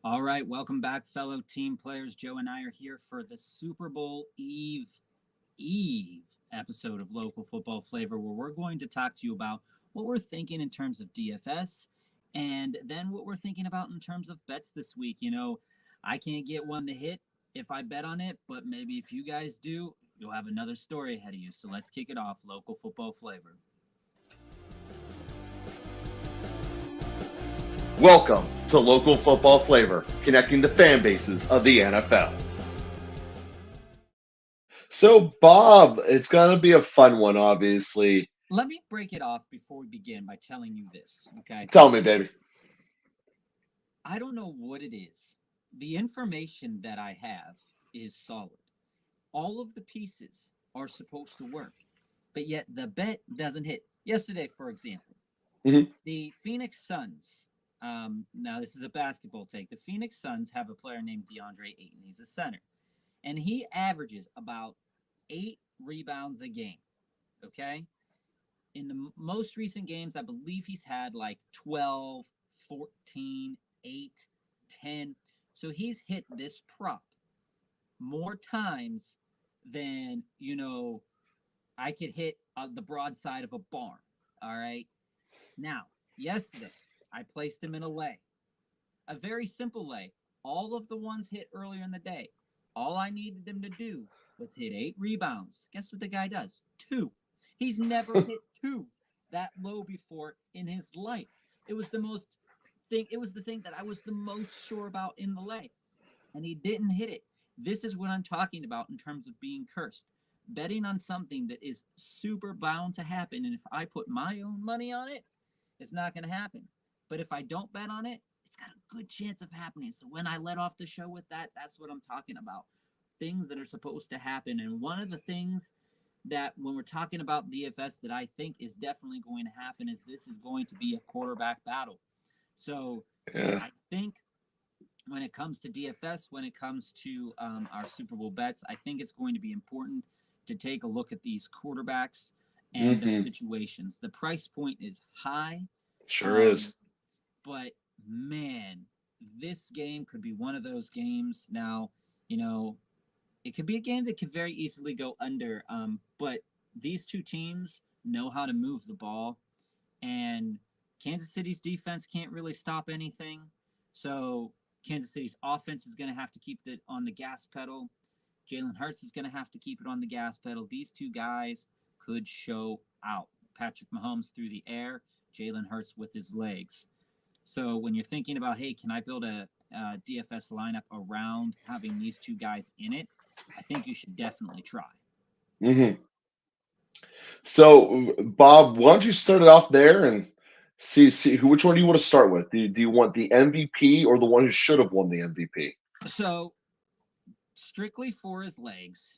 All right, welcome back, fellow team players. Joe and I are here for the Super Bowl Eve episode of Local Football Flavor, where we're going to talk to you about what we're thinking in terms of DFS and then what we're thinking about in terms of bets this week. I can't get one to hit if I bet on it, but maybe if you guys do, you'll have another story ahead of you. So let's kick it off, Local Football Flavor. Welcome to Local Football Flavor, connecting the fan bases of the NFL. So, Bob, it's going to be a fun one, obviously. Let me break it off before we begin by telling you this, okay? Tell me, baby. I don't know what it is. The information that I have is solid. All of the pieces are supposed to work, but yet the bet doesn't hit. Yesterday, for example, the Phoenix Suns. Now, this is a basketball take. The Phoenix Suns have a player named DeAndre Ayton. He's a center, and he averages about 8 rebounds a game, okay? In the most recent games, I believe he's had like 12, 14, 8, 10. So he's hit this prop more times than, I could hit the broadside of a barn. All right. Now, yesterday, I placed him in a lay. A very simple lay. All of the ones hit earlier in the day. All I needed him to do was hit 8 rebounds. Guess what the guy does? 2. He's never hit 2 that low before in his life. It was the thing that I was the most sure about in the lay. And he didn't hit it. This is what I'm talking about in terms of being cursed. Betting on something that is super bound to happen. And if I put my own money on it, it's not going to happen. But if I don't bet on it, it's got a good chance of happening. So when I let off the show with that, that's what I'm talking about. Things that are supposed to happen. And one of the things that when we're talking about DFS that I think is definitely going to happen is this is going to be a quarterback battle. So I think when it comes to DFS, when it comes to our Super Bowl bets, I think it's going to be important to take a look at these quarterbacks and their situations. The price point is high. Sure is. But, man, this game could be one of those games. Now, it could be a game that could very easily go under. But these two teams know how to move the ball. And Kansas City's defense can't really stop anything. So Kansas City's offense is going to have to keep it on the gas pedal. Jalen Hurts is going to have to keep it on the gas pedal. These two guys could show out. Patrick Mahomes through the air, Jalen Hurts with his legs. So when you're thinking about, hey, can I build a DFS lineup around having these two guys in it, I think you should definitely try. So, Bob, why don't you start it off there and see which one do you want to start with? Do you want the MVP or the one who should have won the MVP? So, strictly for his legs,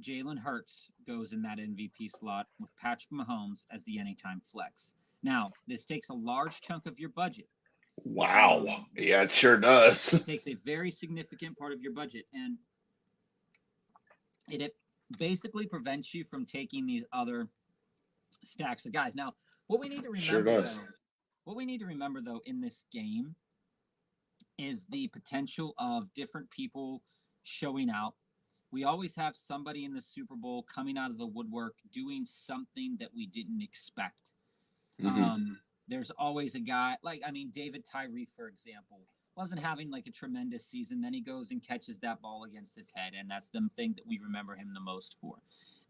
Jalen Hurts goes in that MVP slot with Patrick Mahomes as the anytime flex. Now, this takes a large chunk of your budget. Wow. Yeah, it sure does. It takes a very significant part of your budget, and it basically prevents you from taking these other stacks of guys. Now, what we need to remember, though, in this game is the potential of different people showing out. We always have somebody in the Super Bowl coming out of the woodwork doing something that we didn't expect. There's always a guy, David Tyree, for example, wasn't having like a tremendous season. Then he goes and catches that ball against his head, and that's the thing that we remember him the most for.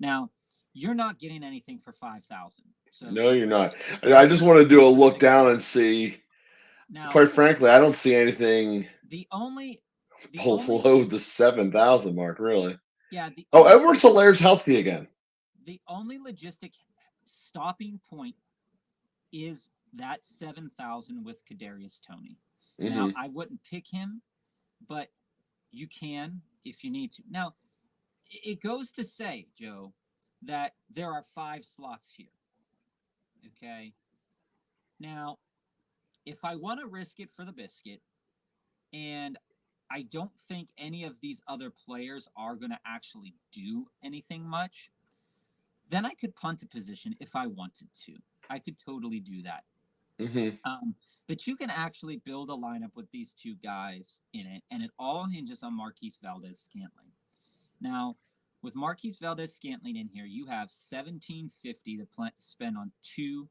Now, you're not getting anything for 5,000. So no, you're not. I just want to do a look down and see. Now, quite frankly, I don't see anything below the 7,000 mark, really. Yeah. Edwards-Hilaire's healthy again. The only logistic stopping point is that 7,000 with Kadarius Toney. Now, I wouldn't pick him, but you can if you need to. Now, it goes to say, Joe, that there are 5 slots here. Okay? Now, if I want to risk it for the biscuit, and I don't think any of these other players are going to actually do anything much, then I could punt a position if I wanted to. I could totally do that. But you can actually build a lineup with these two guys in it, and it all hinges on Marquise Valdez-Scantling. Now, with Marquise Valdez-Scantling in here, you have $1,750 to spend on two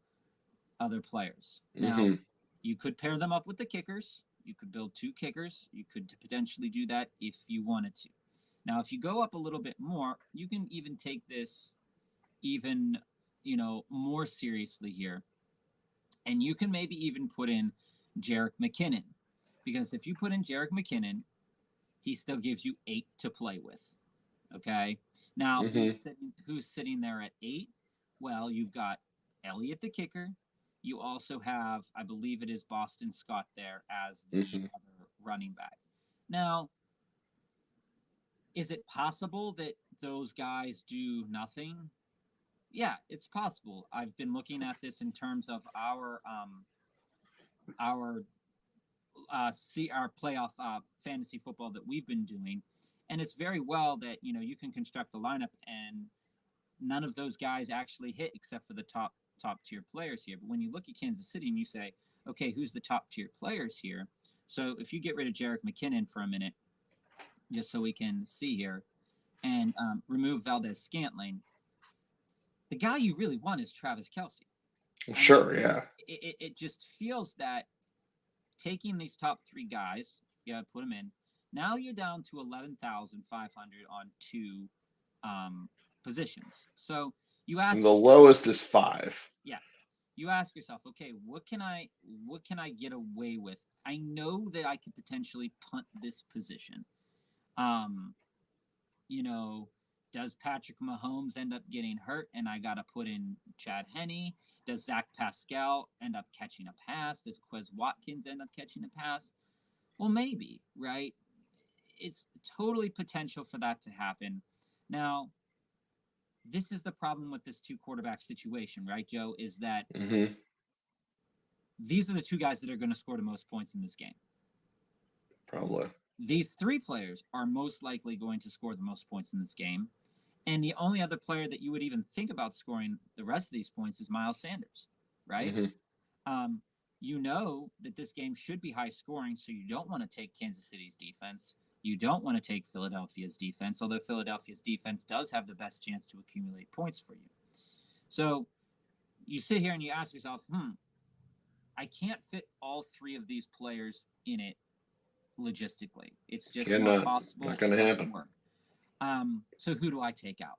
other players. Now, you could pair them up with the kickers. You could build two kickers. You could potentially do that if you wanted to. Now, if you go up a little bit more, you can even take this even, more seriously here. And you can maybe even put in Jerick McKinnon. Because if you put in Jerick McKinnon, he still gives you 8 to play with. Okay? Now, who's sitting there at 8? Well, you've got Elliott the kicker. You also have, I believe it is Boston Scott there as the other running back. Now, is it possible that those guys do nothing? Yeah, it's possible. I've been looking at this in terms of our playoff fantasy football that we've been doing, and it's very well that you can construct a lineup and none of those guys actually hit except for the top tier players here. But when you look at Kansas City and you say, okay, who's the top tier players here? So if you get rid of Jerick McKinnon for a minute, just so we can see here, and remove Valdez-Scantling, the guy you really want is Travis Kelce. Sure, yeah. It just feels that taking these top three guys, put them in. Now you're down to 11,500 on two positions. So you ask the lowest is 5. Yeah. You ask yourself, okay, what can I get away with? I know that I could potentially punt this position. Does Patrick Mahomes end up getting hurt and I got to put in Chad Henne? Does Zach Pascal end up catching a pass? Does Quez Watkins end up catching a pass? Well, maybe, right? It's totally potential for that to happen. Now, this is the problem with this two quarterback situation, right, Joe? Is that these are the two guys that are going to score the most points in this game. Probably. These three players are most likely going to score the most points in this game. And the only other player that you would even think about scoring the rest of these points is Miles Sanders, right? You know that this game should be high scoring, so you don't want to take Kansas City's defense. You don't want to take Philadelphia's defense, although Philadelphia's defense does have the best chance to accumulate points for you. So you sit here and you ask yourself, I can't fit all three of these players in it logistically. It's just not possible. Not going to happen. Work. So who do I take out?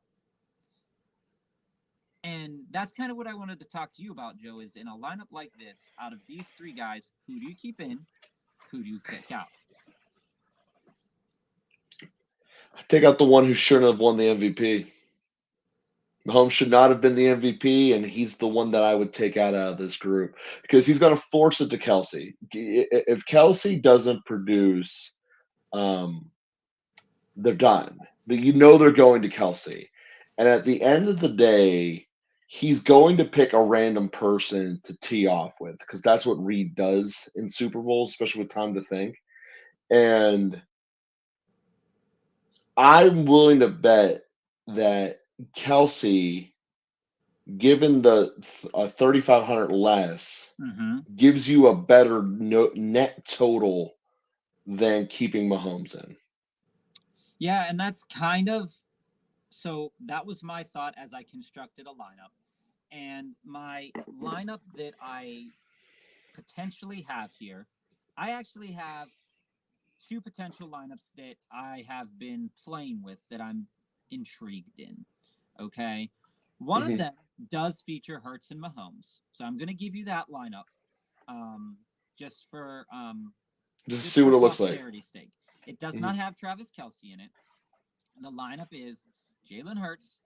And that's kind of what I wanted to talk to you about, Joe, is in a lineup like this, out of these three guys, who do you keep in? Who do you kick out? Take out the one who shouldn't have won the MVP. Mahomes should not have been the MVP, and he's the one that I would take out of this group because he's going to force it to Kelce. If Kelce doesn't produce, they're done. They're going to Kelce. And at the end of the day, he's going to pick a random person to tee off with because that's what Reed does in Super Bowls, especially with time to think. And I'm willing to bet that Kelce, given the 3,500 less, gives you a better net total than keeping Mahomes in. Yeah, and that's kind of so that was my thought as I constructed a lineup. And my lineup that I potentially have here, I actually have two potential lineups that I have been playing with that I'm intrigued in. Okay. One of them does feature Hurts and Mahomes. So I'm going to give you that lineup just for just to see what it looks like. Sake. It does not have Travis Kelce in it. The lineup is Jalen Hurts,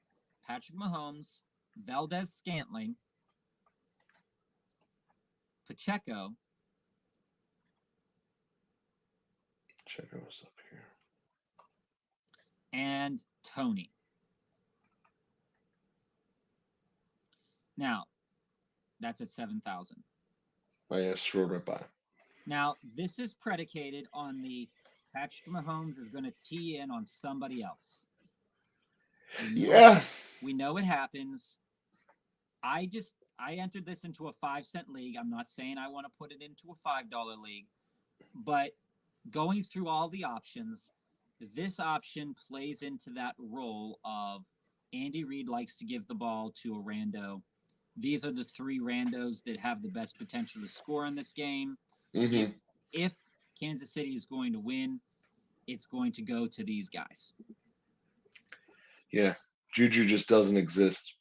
Patrick Mahomes, Valdez-Scantling, Pacheco. Pacheco's up here. And Tony. Now, that's at 7,000. Oh, yeah, scrolled right by. Now, this is predicated on the Patrick Mahomes is going to tee in on somebody else. We know it happens. I I entered this into a 5-cent league. I'm not saying I want to put it into a $5 league, but going through all the options, this option plays into that role of Andy Reid likes to give the ball to a rando. These are the 3 randos that have the best potential to score in this game. Mm-hmm. If Kansas City is going to win, it's going to go to these guys. Yeah, Juju just doesn't exist.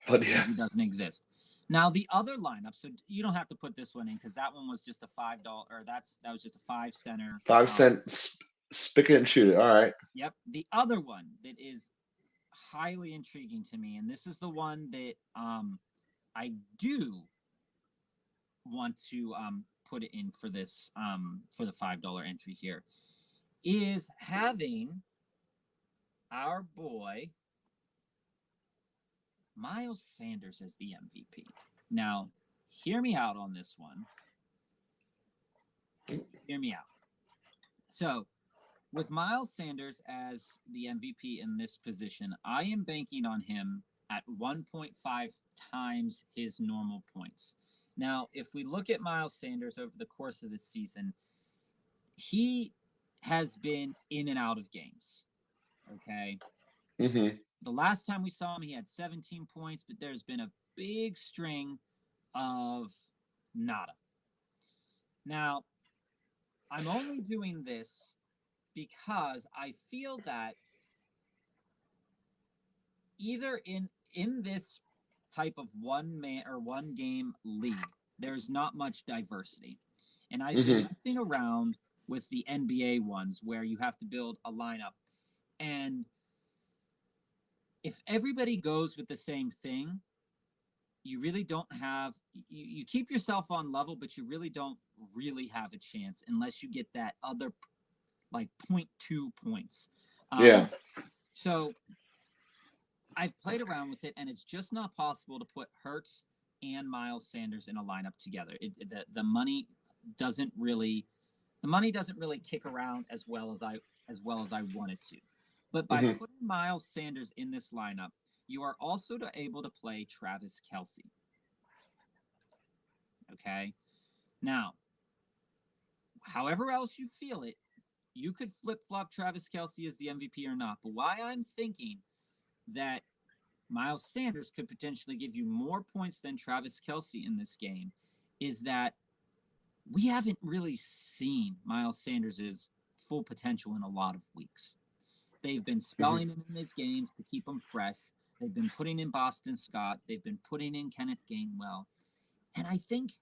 But yeah, Juju doesn't exist. Now the other lineup, so you don't have to put this one in because that one was just a $5, or that was just a 5 center. 5 cent spigot and shoot it. All right. Yep. The other one that is highly intriguing to me, and this is the one that I do want to put it in for this for the $5 entry here, is having our boy Miles Sanders as the MVP. Now, hear me out on this one. Hear me out. So, with Miles Sanders as the MVP in this position, I am banking on him at 1.5 times his normal points. Now, if we look at Miles Sanders over the course of the season, he has been in and out of games. Okay. Mm-hmm. The last time we saw him, he had 17 points, but there's been a big string of nada. Now, I'm only doing this because I feel that either in this type of one man or one game league, there's not much diversity. And I've been messing around with the NBA ones where you have to build a lineup. And if everybody goes with the same thing, you really don't have, you keep yourself on level, but you really don't really have a chance unless you get that other like 0.2 points. Yeah. So I've played around with it, and it's just not possible to put Hurts and Miles Sanders in a lineup together. The money doesn't really kick around as well as I wanted to. But by putting Miles Sanders in this lineup, you are also able to play Travis Kelce. Okay? Now, however else you feel it, you could flip-flop Travis Kelce as the MVP or not. But why I'm thinking that Miles Sanders could potentially give you more points than Travis Kelce in this game is that we haven't really seen Miles Sanders' full potential in a lot of weeks. They've been spelling him in these games to keep him fresh. They've been putting in Boston Scott. They've been putting in Kenneth Gainwell. And I think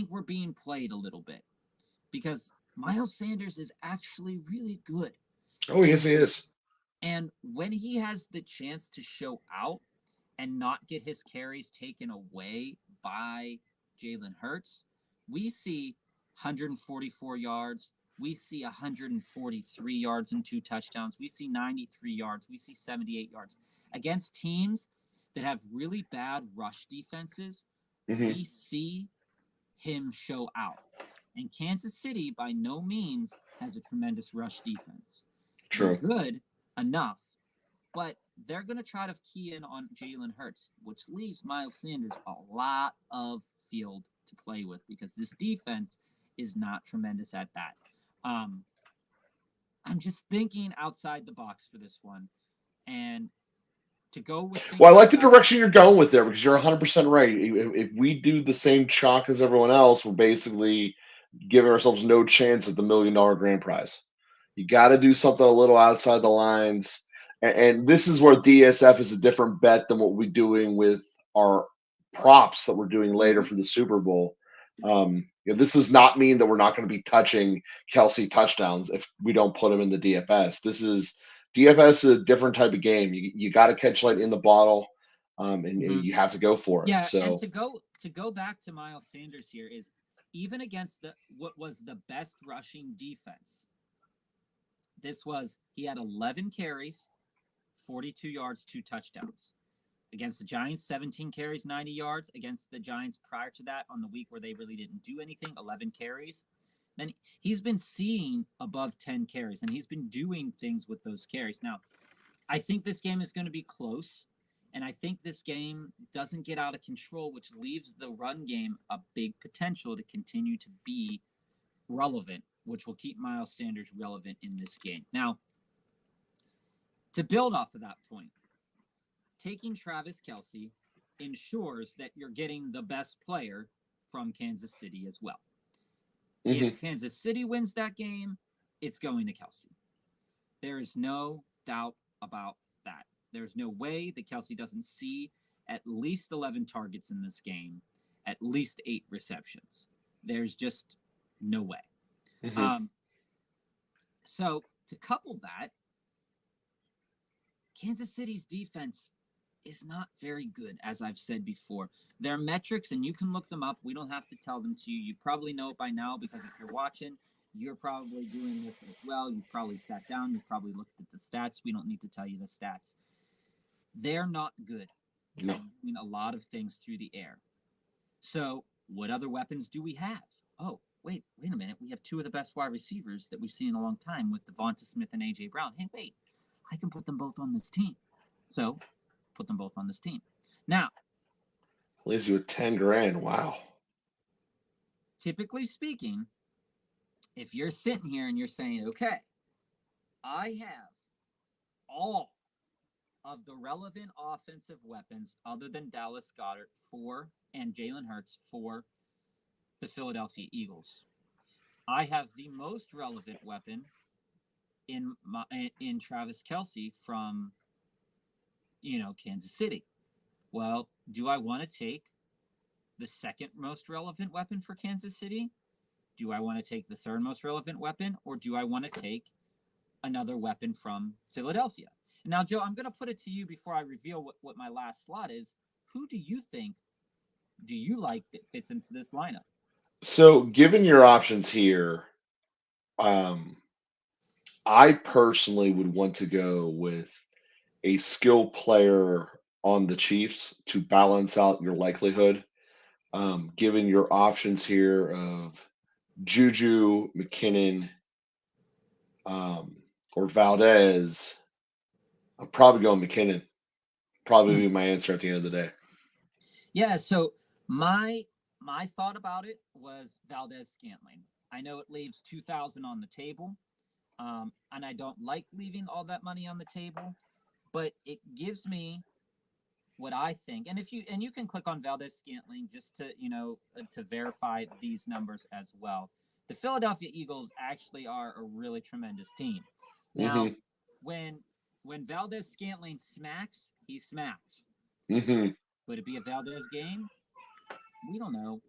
we're being played a little bit because Miles Sanders is actually really good. Oh, yes, he is. And when he has the chance to show out and not get his carries taken away by Jalen Hurts, we see 144 yards. We see 143 yards and 2 touchdowns. We see 93 yards. We see 78 yards. Against teams that have really bad rush defenses, we see him show out. And Kansas City, by no means, has a tremendous rush defense. True. They're good enough, but they're going to try to key in on Jalen Hurts, which leaves Miles Sanders a lot of field to play with because this defense is not tremendous at that. I'm just thinking outside the box for this one, and to go with. Well, I like the direction you're going with there because you're 100% right. If we do the same chalk as everyone else, we're basically giving ourselves no chance at the $1 million grand prize. You got to do something a little outside the lines, and this is where DSF is a different bet than what we're doing with our props that we're doing later for the Super Bowl. This does not mean that we're not going to be touching Kelce touchdowns if we don't put him in the DFS. DFS is a different type of game. You got to catch light in the bottle, and you have to go for it. Yeah, so and to go back to Miles Sanders here is even against what was the best rushing defense. He had 11 carries, 42 yards, 2 touchdowns. Against the Giants, 17 carries, 90 yards. Against the Giants prior to that, on the week where they really didn't do anything, 11 carries. Then he's been seeing above 10 carries, and he's been doing things with those carries. Now, I think this game is going to be close, And I think this game doesn't get out of control, which leaves the run game a big potential to continue to be relevant, which will keep Miles Sanders relevant in this game. Now, to build off of that point, taking Travis Kelce ensures that you're getting the best player from Kansas City as well. If Kansas City wins that game, it's going to Kelce. There is no doubt about that. There's no way that Kelce doesn't see at least 11 targets in this game, at least 8 receptions. There's just no way. So to couple that, Kansas City's defense is not very good, as I've said before. Their metrics, and you can look them up. We don't have to tell them to you. You probably know it by now because if you're watching, you're probably doing this as well. You've probably sat down. You've probably looked at the stats. We don't need to tell you the stats. They're not good at doing a lot of things through the air. So what other weapons do we have? Oh, wait a minute. We have 2 of the best wide receivers that we've seen in a long time with Devonta Smith and A.J. Brown. Hey, wait, I can put them both on this team. So put them both on this team. Now, leaves you with 10 grand. Wow. Typically speaking, if you're sitting here and you're saying, okay, I have all of the relevant offensive weapons other than Dallas Goedert and Jalen Hurts for the Philadelphia Eagles. I have the most relevant weapon in Travis Kelce from, Kansas City. Well, do I want to take the second most relevant weapon for Kansas City? Do I want to take the third most relevant weapon, or do I want to take another weapon from Philadelphia? Now, Joe, I'm going to put it to you before I reveal what my last slot is. Who do you like that fits into this lineup? So, given your options here, I personally would want to go with a skill player on the Chiefs to balance out your likelihood. Given your options here of Juju, McKinnon, or Valdez, I'm probably going McKinnon. Probably be my answer at the end of the day. Yeah, so my thought about it was Valdez-Scantling. I know it leaves $2,000 on the table, and I don't like leaving all that money on the table, but it gives me what I think. And you can click on Valdez-Scantling just to to verify these numbers as well. The Philadelphia Eagles actually are a really tremendous team. Now, when Valdez-Scantling smacks, he smacks. Would it be a Valdez game? We don't know.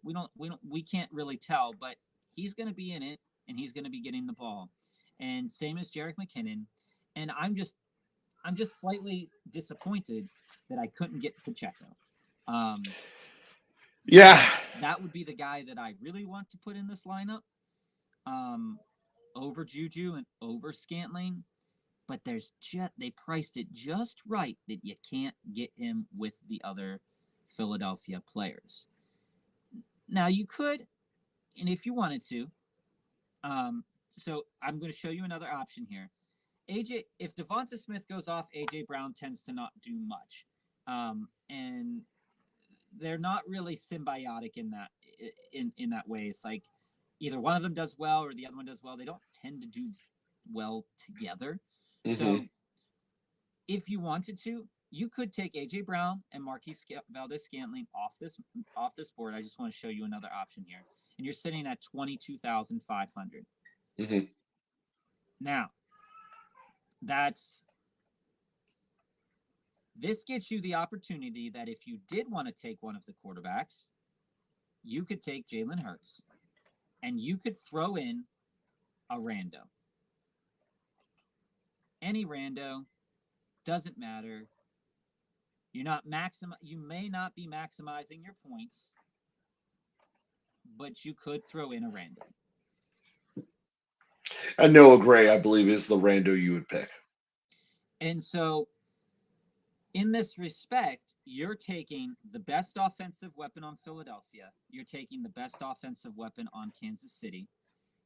We can't really tell, but he's going to be in it, and he's going to be getting the ball. And same as Jerick McKinnon. And I'm just slightly disappointed that I couldn't get Pacheco. That would be the guy that I really want to put in this lineup over Juju and over Scantling. But they priced it just right that you can't get him with the other Philadelphia players. Now, you could, and if you wanted to, so I'm going to show you another option here. If Devonta Smith goes off, A.J. Brown tends to not do much. And they're not really symbiotic in that way. It's like either one of them does well or the other one does well. They don't tend to do well together. So if you wanted to, you could take A.J. Brown and Marquise Valdez-Scantling off this board. I just want to show you another option here. And you're sitting at $22,500. Now, this gets you the opportunity that if you did want to take one of the quarterbacks, you could take Jalen Hurts, and you could throw in a rando. Any rando, doesn't matter. You may not be maximizing your points, but you could throw in a rando. And Noah Gray, I believe, is the rando you would pick. And so, in this respect, you're taking the best offensive weapon on Philadelphia, you're taking the best offensive weapon on Kansas City,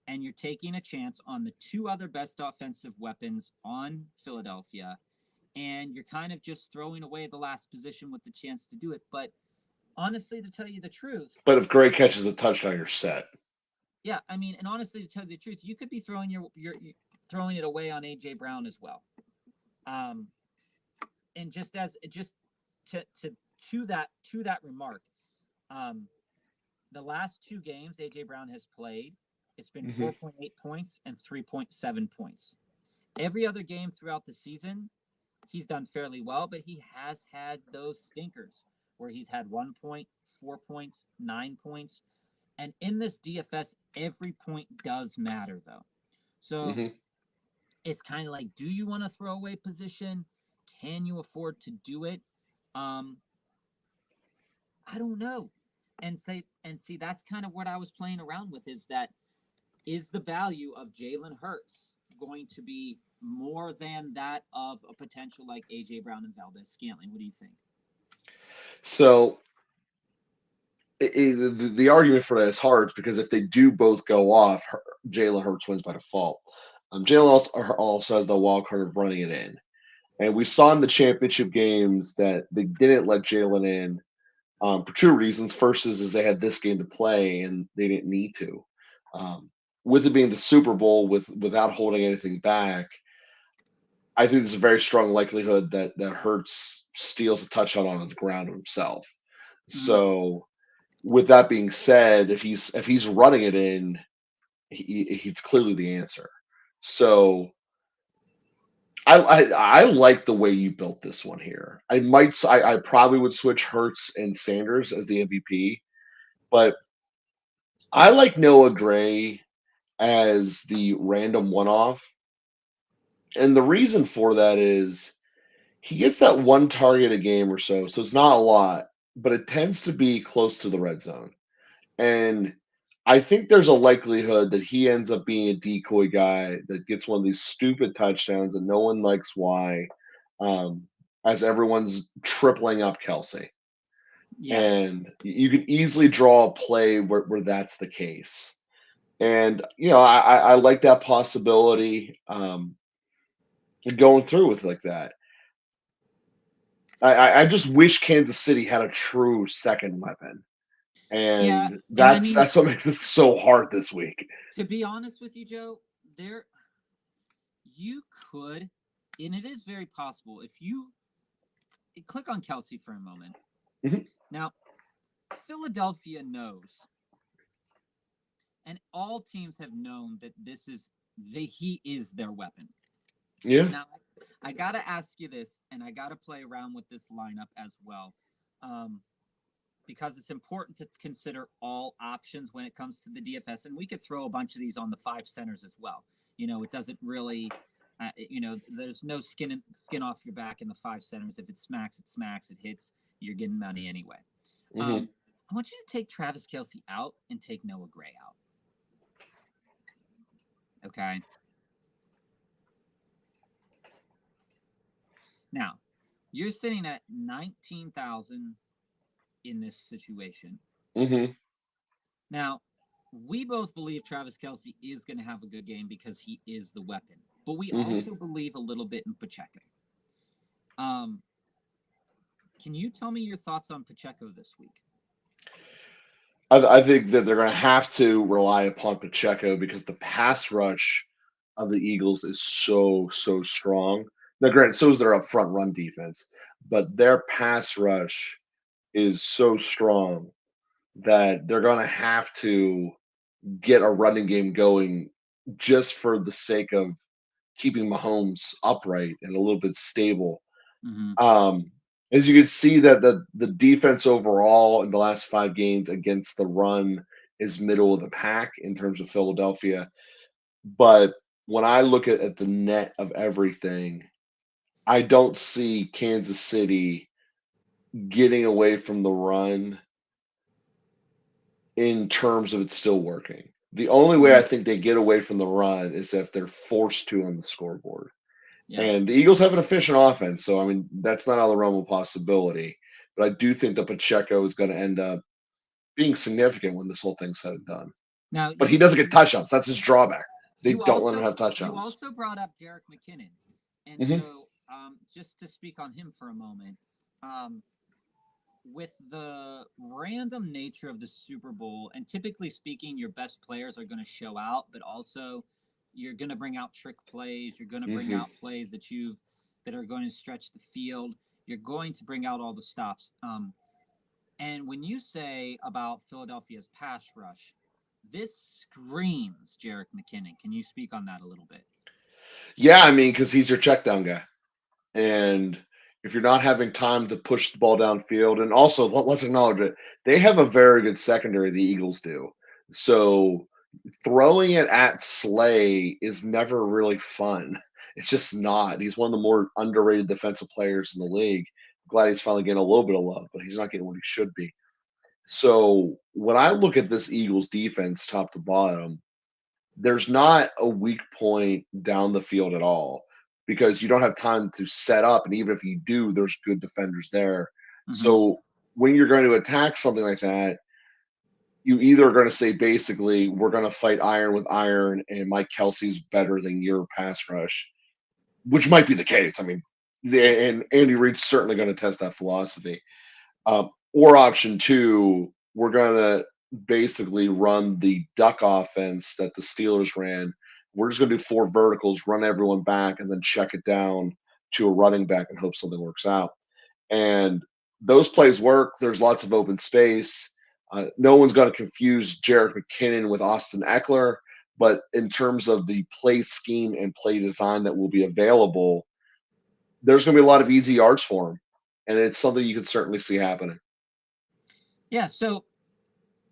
and you're taking a chance on the 2 other best offensive weapons on Philadelphia, and you're kind of just throwing away the last position with the chance to do it. But honestly, to tell you the truth, But if Gray catches a touchdown, you're set. yeah, I mean, and honestly, to tell you the truth, you could be throwing your throwing it away on AJ Brown as well. Um, and just to that remark, um, the last two games AJ Brown has played, it's been Mm-hmm. 4.8 points and 3.7 points. Every other game throughout the season, he's done fairly well, but he has had those stinkers where he's had 1 point, 4 points, 9 points. And in this DFS, every point does matter, though. So Mm-hmm. it's kind of like, do you want to throw away position? Can you afford to do it? Um, I don't know. And see, that's kind of what I was playing around with, is the value of Jalen Hurts going to be more than that of a potential like AJ Brown and Valdez Scantling? What do you think? So the argument for that is hard because if they do both go off, Jalen Hurts wins by default. Jalen also has the wild card of running it in. And we saw in the championship games that they didn't let Jalen in for two reasons. First is they had this game to play and they didn't need to. Um, with it being the Super Bowl, without holding anything back, I think there's a very strong likelihood that Hurts steals a touchdown on the ground himself. Mm-hmm. So, with that being said, if he's running it in, he's clearly the answer. So I like the way you built this one here. I probably would switch Hurts and Sanders as the MVP, but I like Noah Gray as the random one off. And the reason for that is he gets that one target a game or so it's not a lot, but it tends to be close to the red zone. And I think there's a likelihood that he ends up being a decoy guy that gets one of these stupid touchdowns and no one likes why, um, as everyone's tripling up Kelsey. Yeah. And you can easily draw a play where that's the case. And, I like that possibility, going through with like that. I just wish Kansas City had a true second weapon. Yeah. And And I that's mean, that's what makes it so hard this week. to be honest with you, Joe, there you could, and it is very possible if you click on Kelsey for a moment. Mhm. Now, Philadelphia knows, and all teams have known that he is their weapon. Yeah. Now, I gotta ask you this, and I gotta play around with this lineup as well, um, because it's important to consider all options when it comes to the DFS. And we could throw a bunch of these on the five centers as well. It doesn't really, there's no skin off your back in the five centers. If it smacks, it smacks. It hits, you're getting money anyway. Hmm. I want you to take Travis Kelsey out and take Noah Gray out. Okay. Now, you're sitting at 19,000 in this situation. Hmm. Now, we both believe Travis Kelsey is going to have a good game because he is the weapon, but we Hmm. also believe a little bit in Pacheco. Um, can you tell me your thoughts on Pacheco this week? I think that they're going to have to rely upon Pacheco because the pass rush of the Eagles is so strong. Now, granted, so is their up front run defense, but their pass rush is so strong that they're going to have to get a running game going just for the sake of keeping Mahomes upright and a little bit stable. Mm-hmm. Um, as you can see that the defense overall in the last 5 games against the run is middle of the pack in terms of Philadelphia. But when I look at the net of everything, I don't see Kansas City getting away from the run in terms of it still working. The only way Mm-hmm. I think they get away from the run is if they're forced to on the scoreboard. Yeah. And the Eagles have an efficient offense, so I mean that's not out of the realm of possibility. But I do think that Pacheco is going to end up being significant when this whole thing's said and done. Now But he doesn't get touchdowns. That's his drawback. They you don't let him also have you touchdowns. also brought up Jerick McKinnon, and Hmm. so just to speak on him for a moment, um, with the random nature of the Super Bowl, and typically speaking, your best players are going to show out, but also you're going to bring out trick plays. You're going to bring Hmm. out plays that are going to stretch the field. You're going to bring out all the stops. And when you say about Philadelphia's pass rush, this screams Jerick McKinnon. Can you speak on that a little bit? Yeah, I mean, because he's your check down guy. And if you're not having time to push the ball downfield, and also let's acknowledge it, they have a very good secondary, the Eagles do. So throwing it at Slay is never really fun. It's just not. He's one of the more underrated defensive players in the league. Glad he's finally getting a little bit of love, but he's not getting what he should be. So when I look at this Eagles defense top to bottom, there's not a weak point down the field at all because you don't have time to set up. And even if you do, there's good defenders there. Mm-hmm. So when you're going to attack something like that, you either are going to say basically, we're going to fight iron with iron, and Mike Kelsey's better than your pass rush, which might be the case. I mean, and Andy Reid's certainly going to test that philosophy. Or option two, we're going to basically run the duck offense that the Steelers ran. We're just going to do four verticals, run everyone back, and then check it down to a running back and hope something works out. And those plays work. There's lots of open space. No one's going to confuse Jerick McKinnon with Austin Eckler. But in terms of the play scheme and play design that will be available, there's going to be a lot of easy yards for him. And it's something you can certainly see happening. Yeah. So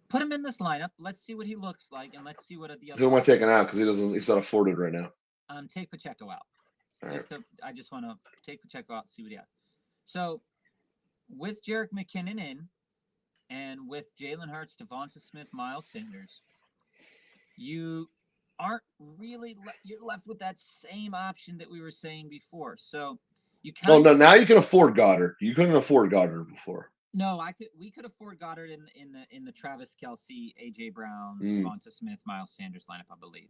put him in this lineup. Let's see what he looks like, and let's see what are the Who other am I taking options. out? Because he's not afforded right now. Take Pacheco out. All right. I just want to take Pacheco out, see what he has. So with Jerick McKinnon in, and with Jalen Hurts, Devonta Smith, Miles Sanders, you aren't really you're left with that same option that we were saying before. So you Oh kind no! Now you can afford Goddard. You couldn't afford Goddard before. no, we could afford Goddard in the Travis Kelsey, AJ Brown, Mm. Devonta Smith, Miles Sanders lineup, I believe.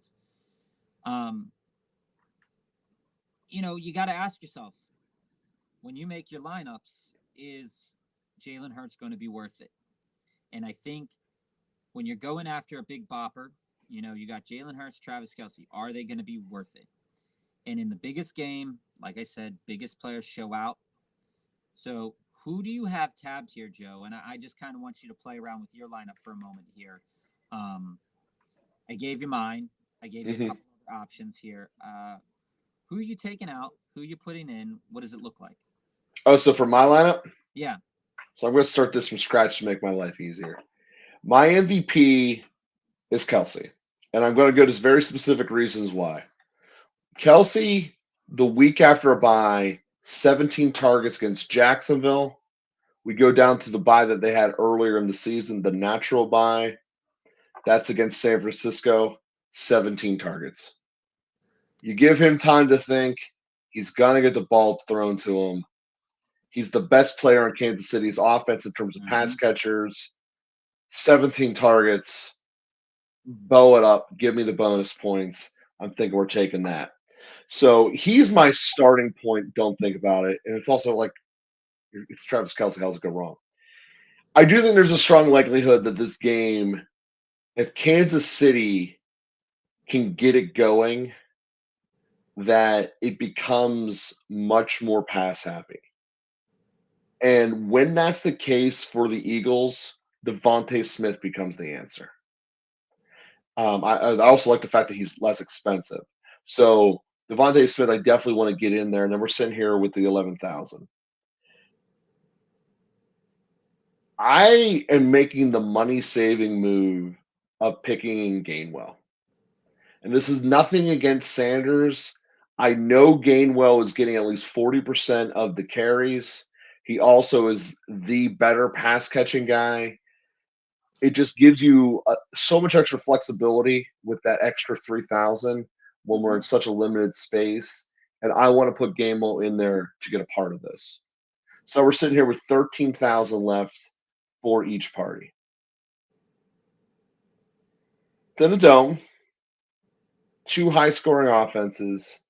Um, you got to ask yourself when you make your lineups, is Jalen Hurts going to be worth it? And I think when you're going after a big bopper, you got Jalen Hurts, Travis Kelsey. Are they going to be worth it? And in the biggest game, like I said, biggest players show out. So who do you have tabbed here, Joe? And I just kind of want you to play around with your lineup for a moment here. Um, I gave you mine. I gave you a Hmm. couple of options here. Who are you taking out? Who are you putting in? What does it look like? Oh, so for my lineup, Yeah. so I'm going to start this from scratch to make my life easier. My MVP is Kelsey, and I'm going to go to very specific reasons why. Kelsey, the week after a bye, 17 targets against Jacksonville. We go down to the bye that they had earlier in the season, the natural bye. That's against San Francisco, 17 targets. You give him time to think. He's going to get the ball thrown to him. He's the best player in Kansas City's offense in terms of Mm-hmm. pass catchers. 17 targets. Bow it up. Give me the bonus points. I'm thinking we're taking that. So he's my starting point. Don't think about it. And it's also like it's Travis Kelsey. How's it go wrong? I do think there's a strong likelihood that this game, if Kansas City can get it going, that it becomes much more pass happy. And when that's the case for the Eagles, Devontae Smith becomes the answer. I also like the fact that he's less expensive. So Devontae Smith, I definitely want to get in there. And then we're sitting here with the 11,000. I am making the money saving move of picking in Gainwell. And this is nothing against Sanders. I know Gainwell is getting at least 40% of the carries. He also is the better pass catching guy. It just gives you so much extra flexibility with that extra 3,000 when we're Mm-hmm. in such a limited space. And I want to put Gainwell in there to get a part of this. So we're sitting here with 13,000 left for each party. It's in a dome, two high scoring offenses.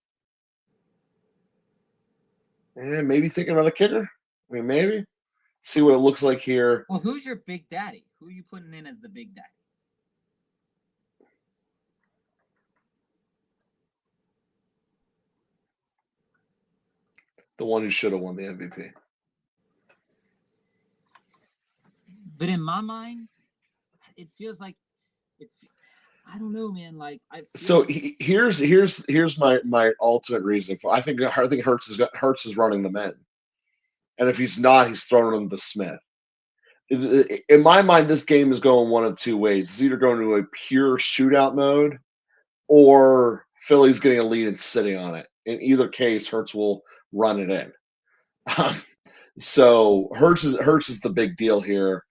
maybe thinking about a kicker. I mean, maybe see what it looks like here. Well, who's your big daddy? Who are you putting in as the big daddy? The one who should have won the MVP. But in my mind, it feels like I don't know, man. Like So here's my ultimate reason for. I think Hurts is running the men, and if he's not, he's throwing him to Smith. In my mind, this game is going one of two ways. It's either going to a pure shootout mode, or Philly's getting a lead and sitting on it. In either case, Hurts will run it in. So Hurts is the big deal here.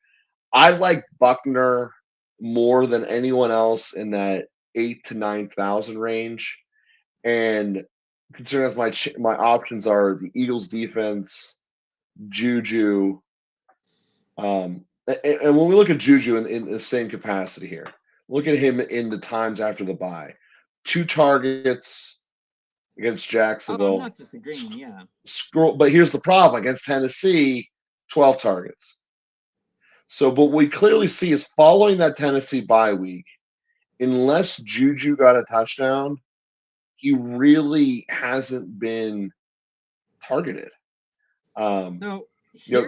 I like Buckner more than anyone else in that 8 to 9,000 range, and considering that my options are the Eagles defense, Juju, and when we look at Juju in the same capacity here, look at him in the times after the bye, 2 targets against I'm Jacksonville. not disagreeing. Yeah. But here's the problem: against Tennessee, 12 targets. So, but what we clearly see is following that Tennessee bye week, unless Juju got a touchdown, he really hasn't been targeted. So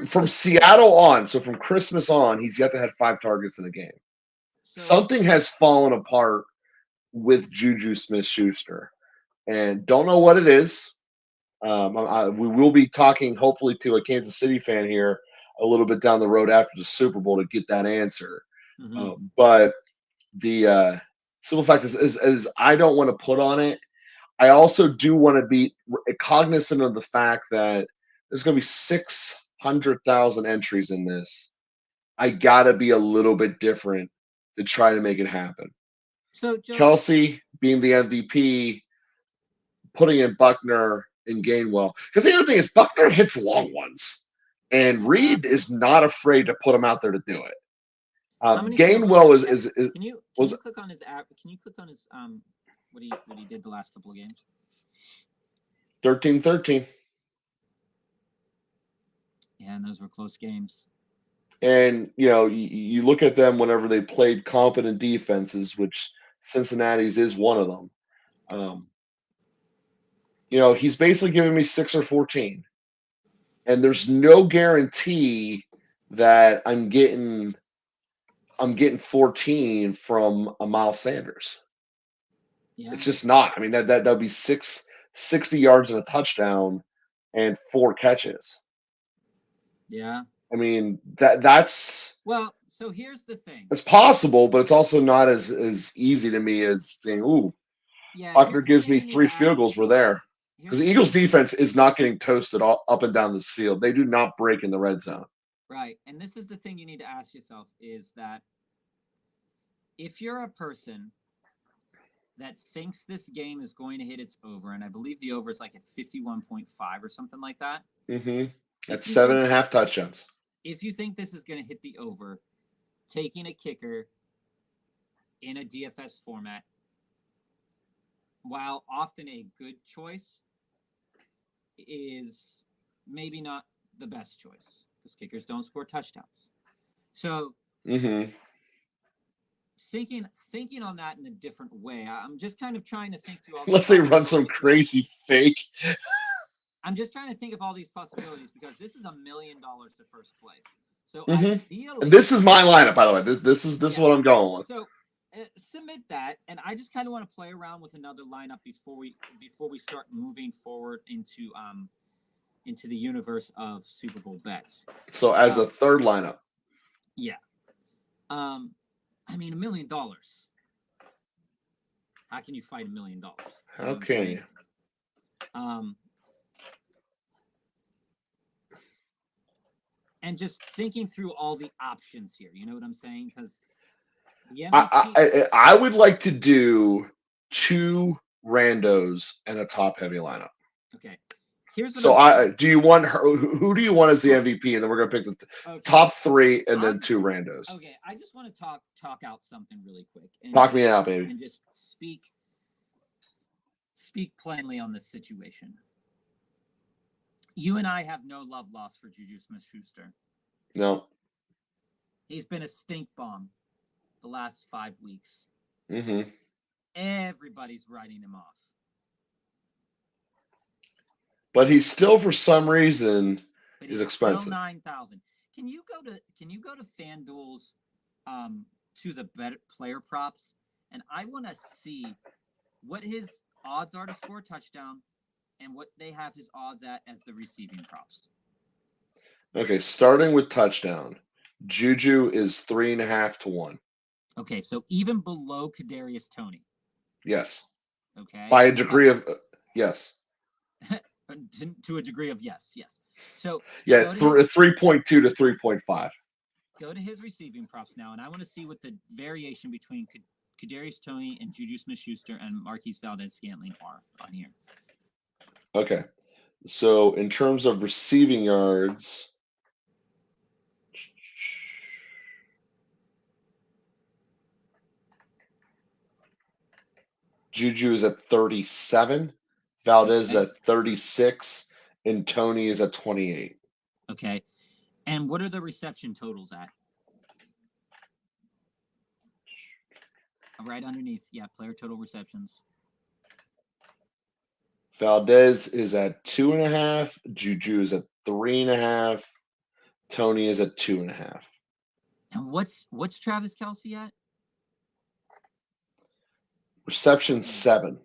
From Seattle on, so from Christmas on, he's yet to have 5 targets in a game. Something has fallen apart with Juju Smith-Schuster, and don't know what it is. We will be talking, hopefully, to a Kansas City fan here a little bit down the road after the Super Bowl to get that answer. But the simple fact is I don't want to put on it. I also do want to be cognizant of the fact that there's going to be 600,000 entries in this. I got to be a little bit different to try to make it happen. So Kelsey being the MVP, putting in Buckner and Gainwell. Because the other thing is Buckner hits long ones, and Reed is not afraid to put him out there to do it. Gainwell is Can you click on his app? Can you click on his what he did the last couple of games? 13-13. Yeah, and those were close games. And you look at them whenever they played competent defenses, which Cincinnati's is one of them. He's basically giving me 6 or 14, and there's no guarantee that I'm getting 14 from a Miles Sanders. Yeah. It's just not. I mean, that'd be 60 yards and a touchdown and 4 catches. Yeah. I mean, that's well, so here's the thing. It's possible, but it's also not as easy to me as saying, ooh, Buckner gives me 3 field goals, we're there. Because the Eagles defense is not getting toasted all up and down this field. They do not break in the red zone. Right. And this is the thing you need to ask yourself is that if you're a person that thinks this game is going to hit its over, and I believe the over is like at 51.5 or something like that. Mm-hmm. That's 7.5 touchdowns. If you think this is going to hit the over, taking a kicker in a DFS format, while often a good choice, is maybe not the best choice because kickers don't score touchdowns. So thinking on that in a different way, I'm just kind of trying to think through all these. Unless they run some crazy fake. I'm just trying to think of all these possibilities because this is $1 million to first place. So ideally, this is my lineup, by the way. This is what I'm going with. So submit that, and I just kind of want to play around with another lineup before we start moving forward into the universe of Super Bowl bets. So as a third lineup. Yeah. I mean, $1 million. How can you fight $1 million? How can you? And just thinking through all the options here, you know what I'm saying? Because I would like to do 2 randos and a top-heavy lineup. Okay. Here's what so do you want who do you want as the MVP? And then we're gonna pick the top 3 and then 2 randos. Okay, I just want to talk out something really quick. Talk me out, baby. And just speak plainly on this situation. You and I have no love lost for Juju Smith-Schuster. No. He's been a stink bomb the last 5 weeks. Mm-hmm. Everybody's writing him off. But he's still, for some reason, But is he's expensive. still 9,000. Can you go to FanDuel's to the better player props, and I want to see what his odds are to score a touchdown and what they have his odds at as the receiving props. Okay, starting with touchdown, Juju is 3.5 to 1. Okay, so even below Kadarius Toney. Yes. Okay. By a degree of yes. To a degree of yes. So yeah, go to his, 3.2 to 3.5. Go to his receiving props now, and I want to see what the variation between Kadarius Toney and Juju Smith-Schuster and Marquise Valdez-Scantling are on here. Okay, so in terms of receiving yards, Juju is at 37, Valdez is at 36, and Toney is at 28. Okay, and what are the reception totals at? Right underneath, yeah, player total receptions. Valdez is at 2.5, Juju is at 3.5, Toney is at 2.5. And what's Travis Kelce at? Reception 7,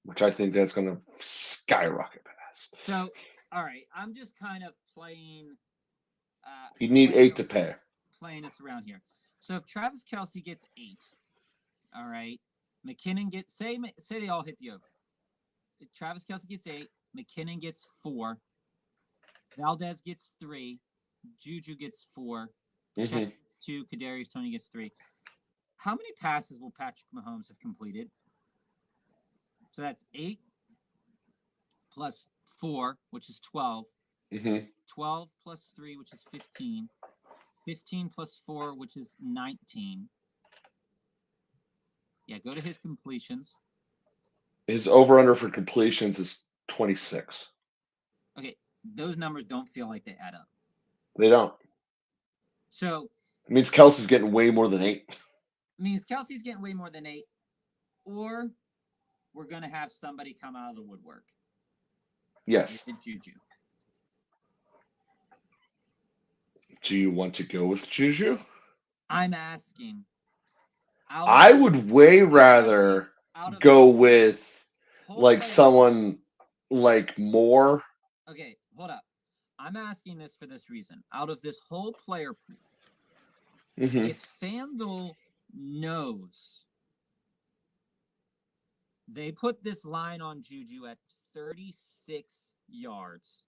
which I think that's going to skyrocket past. So, all right, I'm just kind of playing. You need 8 to pay. Playing us around here. So if Travis Kelce gets 8, all right, McKinnon gets say they all hit the over. If Travis Kelce gets 8, McKinnon gets 4, Valdez gets 3, Juju gets 4, Chet gets 2, Kadarius Toney gets 3. How many passes will Patrick Mahomes have completed? So that's 8 plus 4, which is 12. 12 plus 3, which is 15. 15 plus 4, which is 19. Yeah, go to his completions. His over-under for completions is 26. Okay, those numbers don't feel like they add up. They don't. So it means Kelsey's getting way more than 8. It means Kelsey's getting way more than 8, or we're going to have somebody come out of the woodwork. Yes. Juju. Do you want to go with Juju? I'm asking. I would way rather go with like someone like Moore. Okay, hold up. I'm asking this for this reason. Out of this whole player pool, if FanDuel knows they put this line on Juju at 36 yards,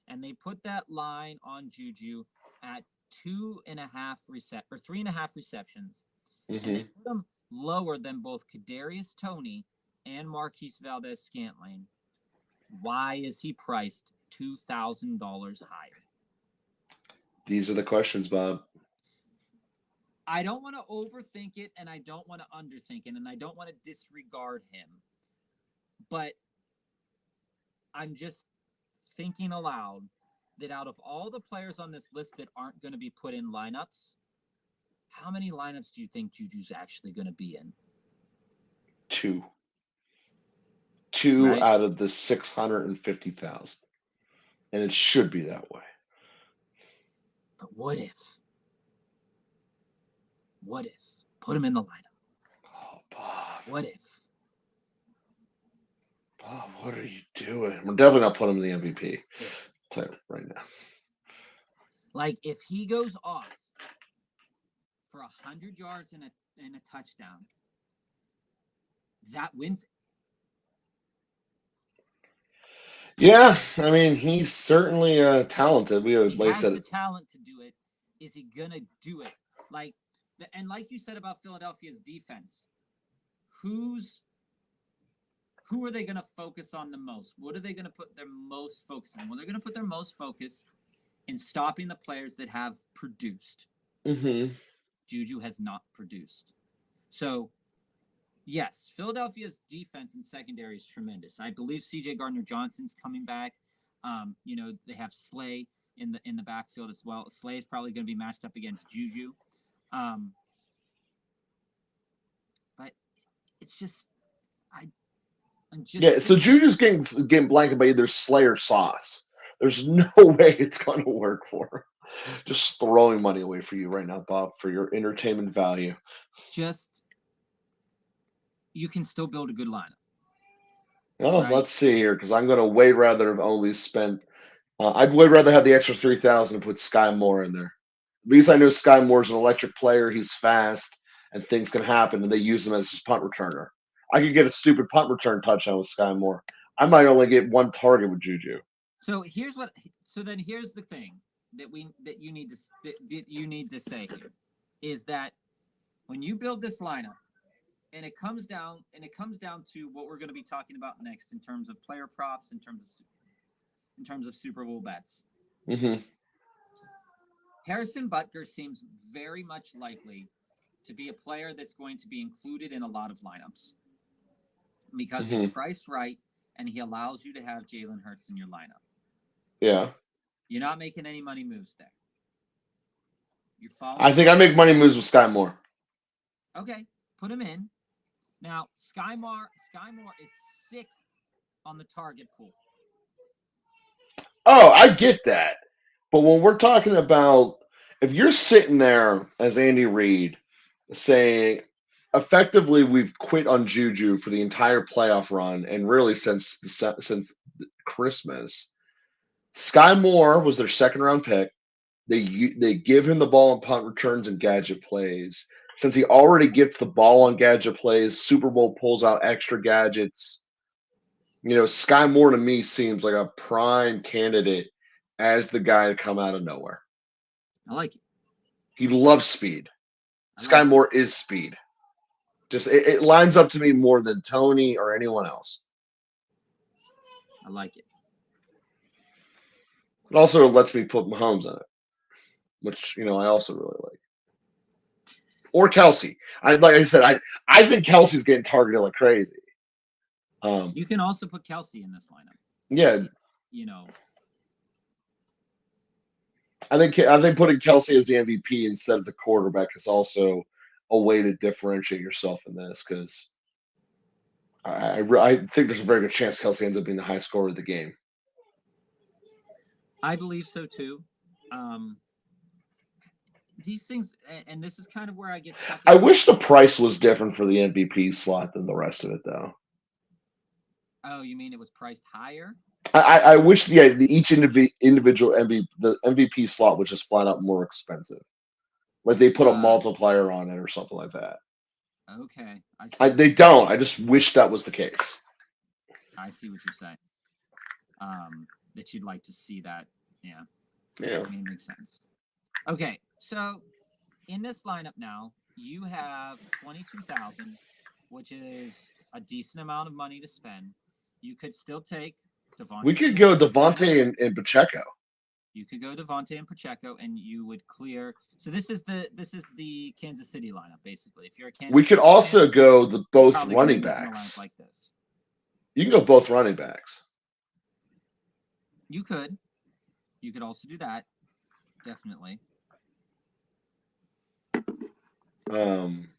and they put that line on Juju at 3.5 receptions, and they put them lower than both Kadarius Toney and Marquise Valdez-Scantling, why is he priced $2,000 higher? These are the questions, Bob. I don't want to overthink it, and I don't want to underthink it, and I don't want to disregard him. But I'm just thinking aloud that out of all the players on this list that aren't going to be put in lineups, how many lineups do you think Juju's actually going to be in? 2. 2 out of the 650,000. And it should be that way. But what if? Put him in the lineup. Oh, Bob. What if? Bob, what are you doing? We're definitely not putting him in the MVP. I'll tell you right now. Like, if he goes off for 100 yards and a touchdown, that wins it. Yeah, I mean, he's certainly talented. He has the talent to do it. Is he gonna do it? Like you said about Philadelphia's defense, who are they gonna focus on the most? What are they gonna put their most focus on? Well, they're gonna put their most focus in stopping the players that have produced. Juju has not produced. So, yes, Philadelphia's defense and secondary is tremendous. I believe C.J. Gardner-Johnson's coming back. They have Slay in the backfield as well. Slay is probably going to be matched up against Juju. But it's just I'm just So Juju's getting blanket by either Slay or Sauce. There's no way it's going to work for him. Just throwing money away for you right now, Bob, for your entertainment value. You can still build a good lineup. Oh, right? Let's see here, because I'm going to way rather have only spent. I'd way rather have the extra 3,000 and put Sky Moore in there. Because I know Sky Moore's an electric player. He's fast, and things can happen, and they use him as his punt returner. I could get a stupid punt return touchdown with Sky Moore. I might only get one target with Juju. So here's the thing that you need to say here is that when you build this lineup, and it comes down to what we're going to be talking about next in terms of player props, in terms of Super Bowl bets. Mm-hmm. Harrison Butker seems very much likely to be a player that's going to be included in a lot of lineups because he's priced right and he allows you to have Jalen Hurts in your lineup. Yeah. You're not making any money moves there. You're following. I think I make money moves with Sky Moore. Okay, put him in. Now, Sky Moore is 6th on the target pool. Oh, I get that. But when we're talking about, if you're sitting there as Andy Reid saying, effectively, we've quit on Juju for the entire playoff run and really since Christmas. Sky Moore was their second round pick. They give him the ball on punt returns and gadget plays. Since he already gets the ball on gadget plays, Super Bowl pulls out extra gadgets. Sky Moore to me seems like a prime candidate as the guy to come out of nowhere. I like it. He loves speed. Sky Moore is speed. Just it lines up to me more than Tony or anyone else. I like it. It also lets me put Mahomes on it, which I also really like. Or Kelsey. Like I said, I think Kelsey's getting targeted like crazy. You can also put Kelsey in this lineup. Yeah. I think putting Kelsey as the MVP instead of the quarterback is also a way to differentiate yourself in this because I think there's a very good chance Kelsey ends up being the high scorer of the game. I believe so too. These things, and this is kind of where I get stuck. I wish the price was different for the MVP slot than the rest of it, though. Oh, you mean it was priced higher? I wish, each individual MVP slot was just flat out more expensive. Like they put a multiplier on it or something like that. Okay. They don't. I just wish that was the case. I see what you're saying. That you'd like to see that. Yeah. Yeah. I mean, it makes sense. Okay. So in this lineup now, you have 22,000, which is a decent amount of money to spend. You could still take Devontae. We could go Devontae and Pacheco. You could go Devontae and Pacheco, and you would clear. So this is the Kansas City lineup, basically. If you're a Kansas we could City also fan, go both running backs. Like this. You can go both running backs. You could also do that. Definitely. I'm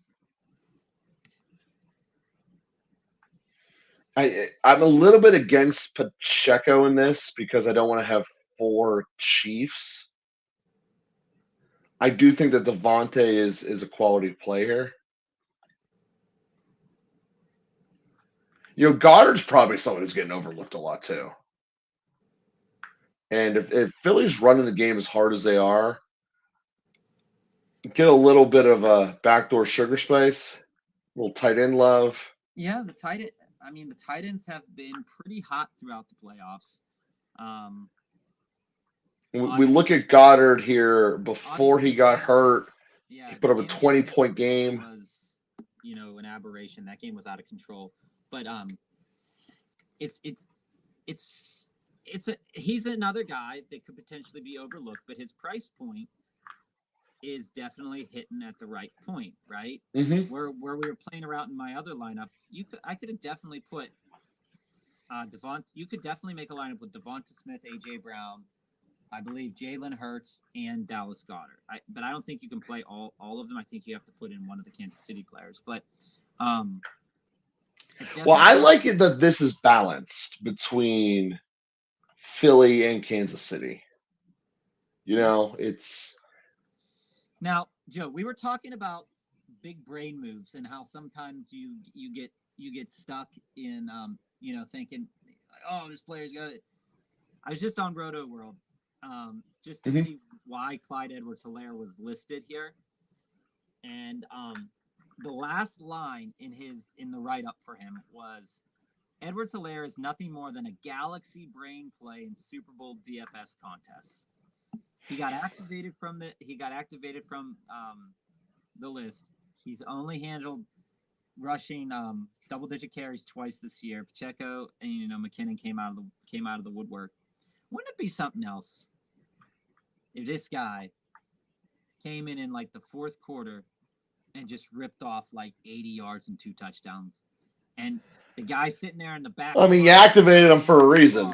a little bit against Pacheco in this because I don't want to have 4 Chiefs. I do think that Devontae is a quality play here. Goddard's probably someone who's getting overlooked a lot too. And if Philly's running the game as hard as they are, get a little bit of a backdoor sugar spice, a little tight end love. Yeah, the tight ends have been pretty hot throughout the playoffs. We look at Goddard here before he got hurt. Yeah, he put up a 20-point game. Was an aberration. That game was out of control. But he's another guy that could potentially be overlooked, but his price point is definitely hitting at the right point, right? Mm-hmm. Where we were playing around in my other lineup, I could have definitely put You could definitely make a lineup with Devonta Smith, A.J. Brown, I believe Jalen Hurts, and Dallas Goedert. But I don't think you can play all of them. I think you have to put in one of the Kansas City players. But well, I like it that this is balanced between Philly and Kansas City. It's now, Joe. We were talking about big brain moves and how sometimes you get stuck in thinking, oh, this player's got it. I was just on Roto World just to see why Clyde Edwards-Helaire was listed here, and the last line in the write-up for him was, Edwards-Helaire is nothing more than a galaxy brain play in Super Bowl DFS contests. He got activated from the list. He's only handled rushing double-digit carries twice this year. Pacheco and McKinnon came out of the woodwork. Wouldn't it be something else if this guy came in like the fourth quarter and just ripped off like 80 yards and 2 touchdowns, and the guy sitting there in the back? I mean, you activated him for a reason.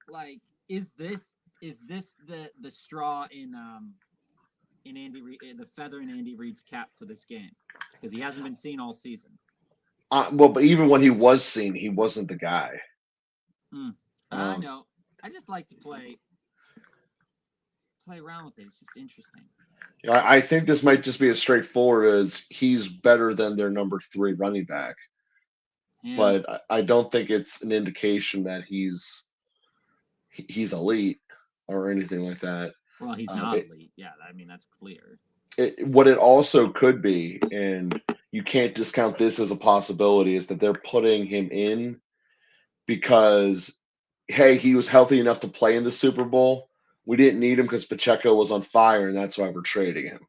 Like, is this the straw in Andy Reid, the feather in Andy Reid's cap for this game? Because he hasn't been seen all season. Well, but even when he was seen, he wasn't the guy. I know. I just like to play around with it. It's just interesting. I think this might just be as straightforward as he's better than their number 3 running back. Yeah. But I don't think it's an indication that he's elite or anything like that. Well, he's not elite. Yeah, I mean, that's clear. What it also could be, and you can't discount this as a possibility, is that they're putting him in because, hey, he was healthy enough to play in the Super Bowl. We didn't need him because Pacheco was on fire, and that's why we're trading him.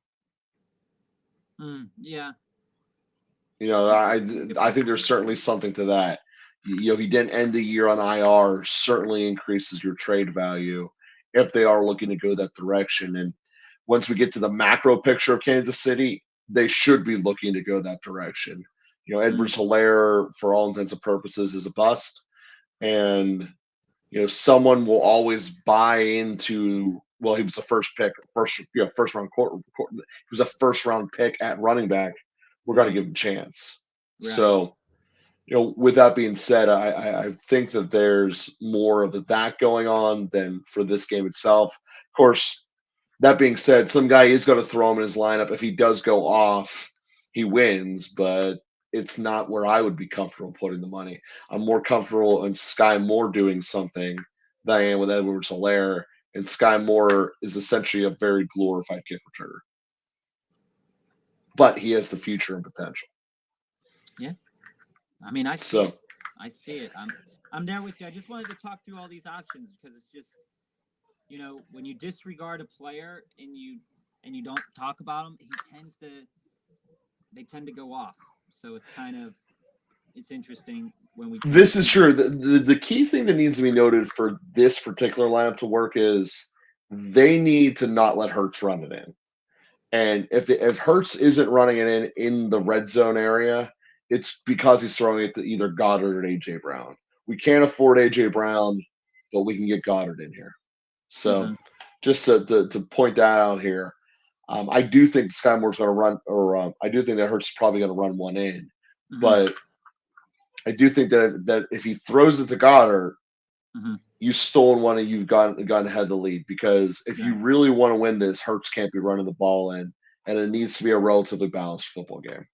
Yeah. I think there's certainly something to that. He didn't end the year on IR, certainly increases your trade value if they are looking to go that direction. And once we get to the macro picture of Kansas City, they should be looking to go that direction. Edwards-Helaire, for all intents and purposes, is a bust. And, someone will always buy into, well, he was a first round he was a first round pick at running back. We're going to give him a chance. Right. So, with that being said, I think that there's more of that going on than for this game itself. Of course, that being said, some guy is going to throw him in his lineup. If he does go off, he wins, but it's not where I would be comfortable putting the money. I'm more comfortable in Sky Moore doing something than I am with Edwards-Helaire, and Sky Moore is essentially a very glorified kick returner. But he has the future and potential. Yeah. I mean, I see it. I'm there with you. I just wanted to talk through all these options because it's just, when you disregard a player and you don't talk about him, they tend to go off. So it's interesting when we. This is true. The key thing that needs to be noted for this particular lineup to work is they need to not let Hurts run it in. And if Hurts isn't running it in the red zone area, it's because he's throwing it to either Goddard or A.J. Brown. We can't afford A.J. Brown, but we can get Goddard in here. So just to point that out here, I do think Sky Moore's going to run, or I do think that Hurts is probably going to run one in. But I do think that if he throws it to Goddard, you've stolen one and you've gotten ahead of the lead. Because if you really want to win this, Hurts can't be running the ball in, and it needs to be a relatively balanced football game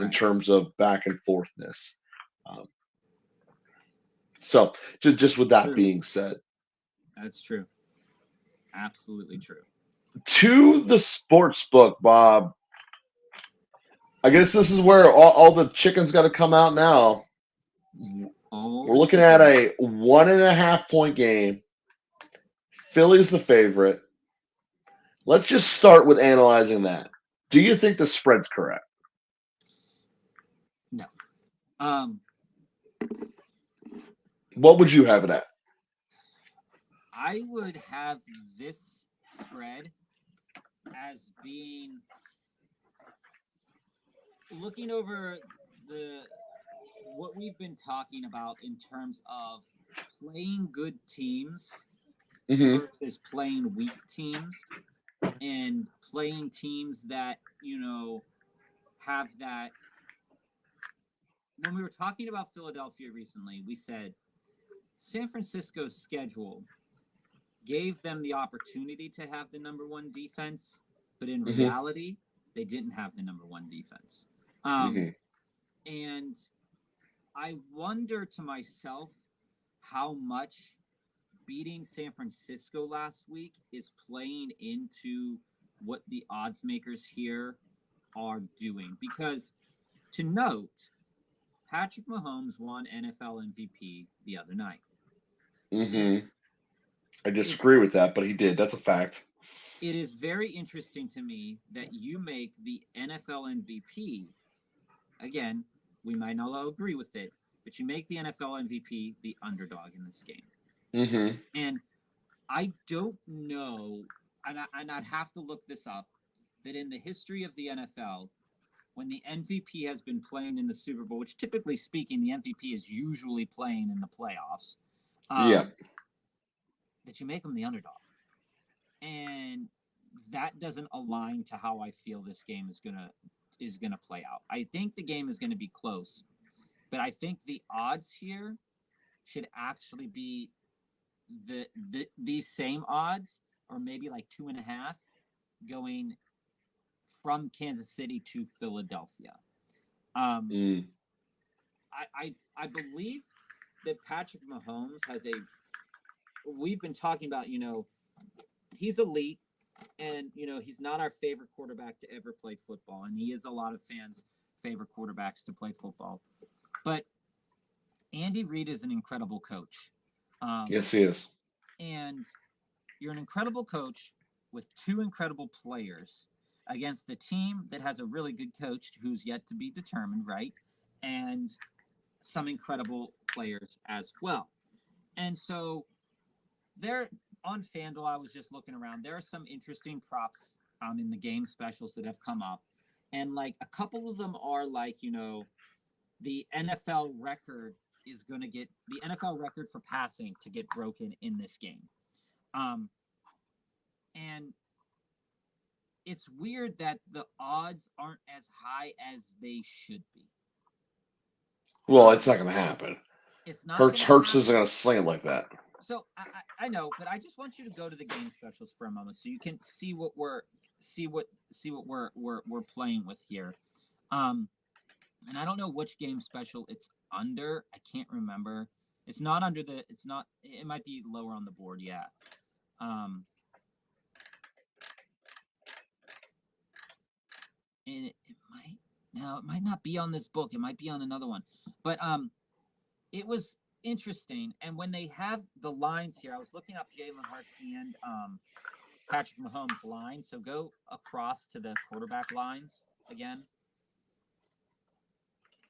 in terms of back and forthness. So just with that being said, that's true. Absolutely true. To the sports book, Bob. I guess this is where all the chickens got to come out now. We're looking at a 1.5 point game. Philly's the favorite. Let's just start with analyzing that. Do you think the spread's correct? No. What would you have it at? I would have this spread as being, looking over what we've been talking about in terms of playing good teams Hmm. versus playing weak teams and playing teams that, have that. When we were talking about Philadelphia recently, we said San Francisco's schedule gave them the opportunity to have the number one defense, but in Hmm. reality, they didn't have the number one defense. Hmm. And I wonder to myself how much beating San Francisco last week is playing into what the odds makers here are doing. Because to note, Patrick Mahomes won NFL MVP the other night. And Hmm. I it's disagree with that, but he did. That's a fact. it is very interesting to me that you make the NFL MVP. Again, we might not all agree with it, but you make the NFL MVP the underdog in this game. Hmm. And I don't know, and I'd have to look this up, that in the history of the NFL, when the MVP has been playing in the Super Bowl, which typically speaking, the MVP is usually playing in the playoffs, Yeah. um, that you make them the underdog. And that doesn't align to how I feel this game is gonna play out. I think the game is gonna be close, but I think the odds here should actually be these same odds, or maybe like 2.5, going from Kansas City to Philadelphia. Um, Mm. I believe that Patrick Mahomes has a. We've been talking about, he's elite, and he's not our favorite quarterback to ever play football, and he is a lot of fans' favorite quarterbacks to play football. But Andy Reid is an incredible coach, Yes, he is. and you're an incredible coach with two incredible players against a team that has a really good coach who's yet to be determined, right? And some incredible players as well. And so there on FanDuel, I was just looking around. There are some interesting props in the game specials that have come up. And like a couple of them are like, the NFL record is going to get the NFL record for passing to get broken in this game. Um, and it's weird that the odds aren't as high as they should be. Well, it's Um, not going to happen. it's not going Hurts to Hurts isn't happen. going to sling it like that. So I know, but I just want you to go to the game specials for a moment so you can see what we're playing with here. Um, and I don't know which game special it's under. I can't remember. It's not under the. It's not. It might be lower on the board. Yeah. Um, and it might. Now it might not be on this book. It might be on another one. But it was interesting. And when they have the lines here, I was looking up Jalen Hurts and Patrick Mahomes line. So go across to the quarterback lines again,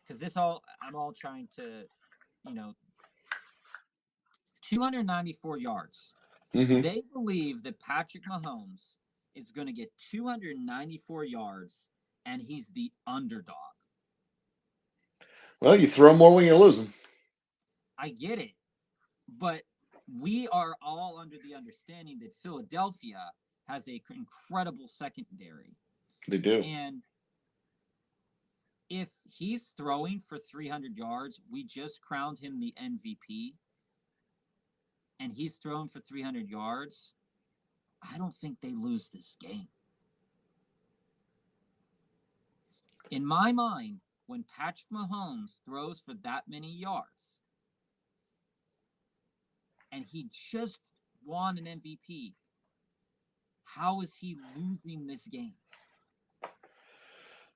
because I'm all trying to, you know, 294 yards. Hmm. They believe that Patrick Mahomes is going to get 294 yards, and he's the underdog. Well, you throw more when you're losing. I get it, but we are all under the understanding that Philadelphia has a incredible secondary, They do. and if he's throwing for 300 yards, we just crowned him the MVP, and he's throwing for 300 yards, I don't think they lose this game. In my mind, when Patrick Mahomes throws for that many yards, and he just won an MVP, how is he losing this game?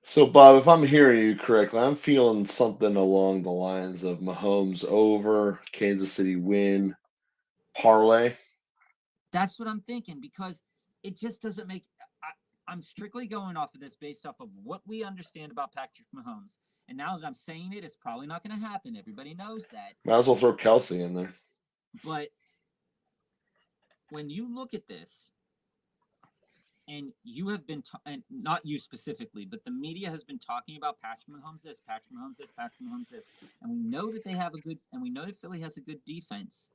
So, Bob, if I'm hearing you correctly, I'm feeling something along the lines of Mahomes over, Kansas City win, parlay. That's what I'm thinking, because it just doesn't make. I'm strictly going off of this based off of what we understand about Patrick Mahomes. And now that I'm saying it, it's probably not going to happen. Everybody knows that. Might as well throw Kelsey in there. But when you look at this, and you have been, and not you specifically, but the media has been talking about Patrick Mahomes this, Patrick Mahomes this, Patrick Mahomes this, and we know that they have a good, and we know that Philly has a good defense,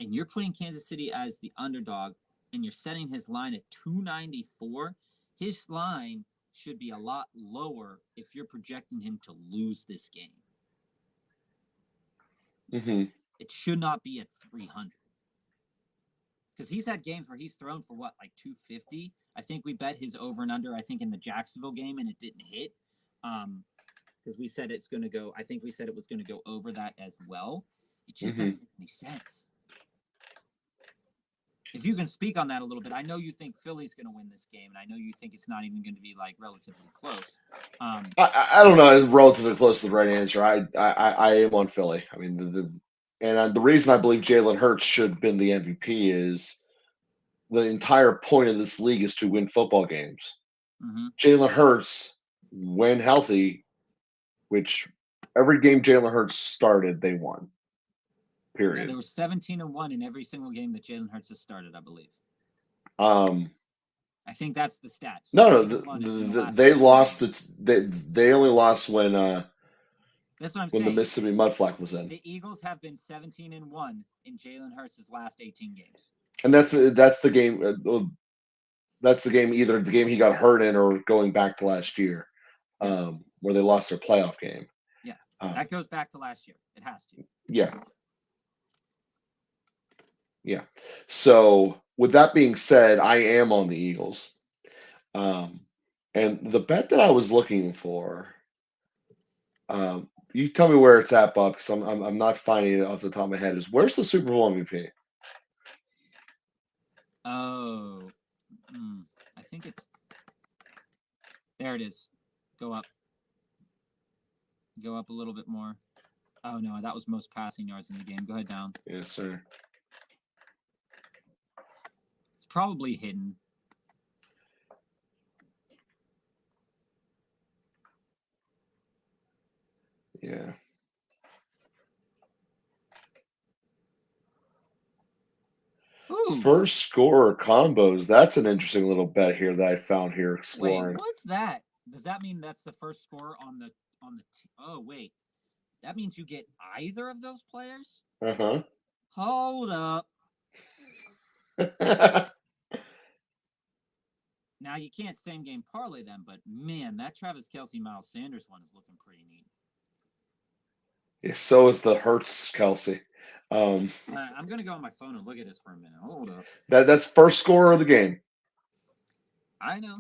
and you're putting Kansas City as the underdog, and you're setting his line at 294. His line should be a lot lower if you're projecting him to lose this game. Mm-hmm. It should not be at 300. Because he's had games where he's thrown for what, like 250? I think we bet his over and under, I think, in the Jacksonville game, and it didn't hit. Because we said it's going to go, I think we said it was going to go over that as well. It just doesn't make any sense. If you can speak on that a little bit, I know you think Philly's going to win this game, and I know you think it's not even going to be like relatively close. I don't know. Relatively close to the right answer. I am on Philly. I mean, the reason I believe Jalen Hurts should have been the MVP is the entire point of this league is to win football games. Mm-hmm. Jalen Hurts, when healthy, which every game Jalen Hurts started, they won. Period. Yeah, there was 17-1 in every single game that Jalen Hurts has started, I believe. I think that's the stats. No, they lost. They only lost when that's what I'm when saying. the Mississippi Mudflap was in. The Eagles have been 17-1 in Jalen Hurts' last 18 games. And that's the game. That's the game. Either the game he got hurt in, or going back to last year, where they lost their playoff game. Yeah, that goes back to last year. It has to. Yeah. Yeah. So with that being said, I am on the Eagles. And the bet that I was looking for, you tell me where it's at, Bob, because I'm not finding it off the top of my head. Is where's the Super Bowl MVP? Oh, I think it's there. It is. Go up. Go up a little bit more. Oh no, that was most passing yards in the game. Go ahead down. Yes, sir. It's probably hidden. Yeah. Ooh. First scorer combos. That's an interesting little bet here that I found here exploring. Wait, what's that? Does that mean that's the first score on the oh wait. That means you get either of those players? Uh-huh. Hold up. Now you can't same game parlay them, but man, that Travis Kelce Miles Sanders one is looking pretty neat. Yeah, so is the Hurts Kelce. I'm gonna go on my phone and look at this for a minute. Hold up. That's first scorer of the game. I know.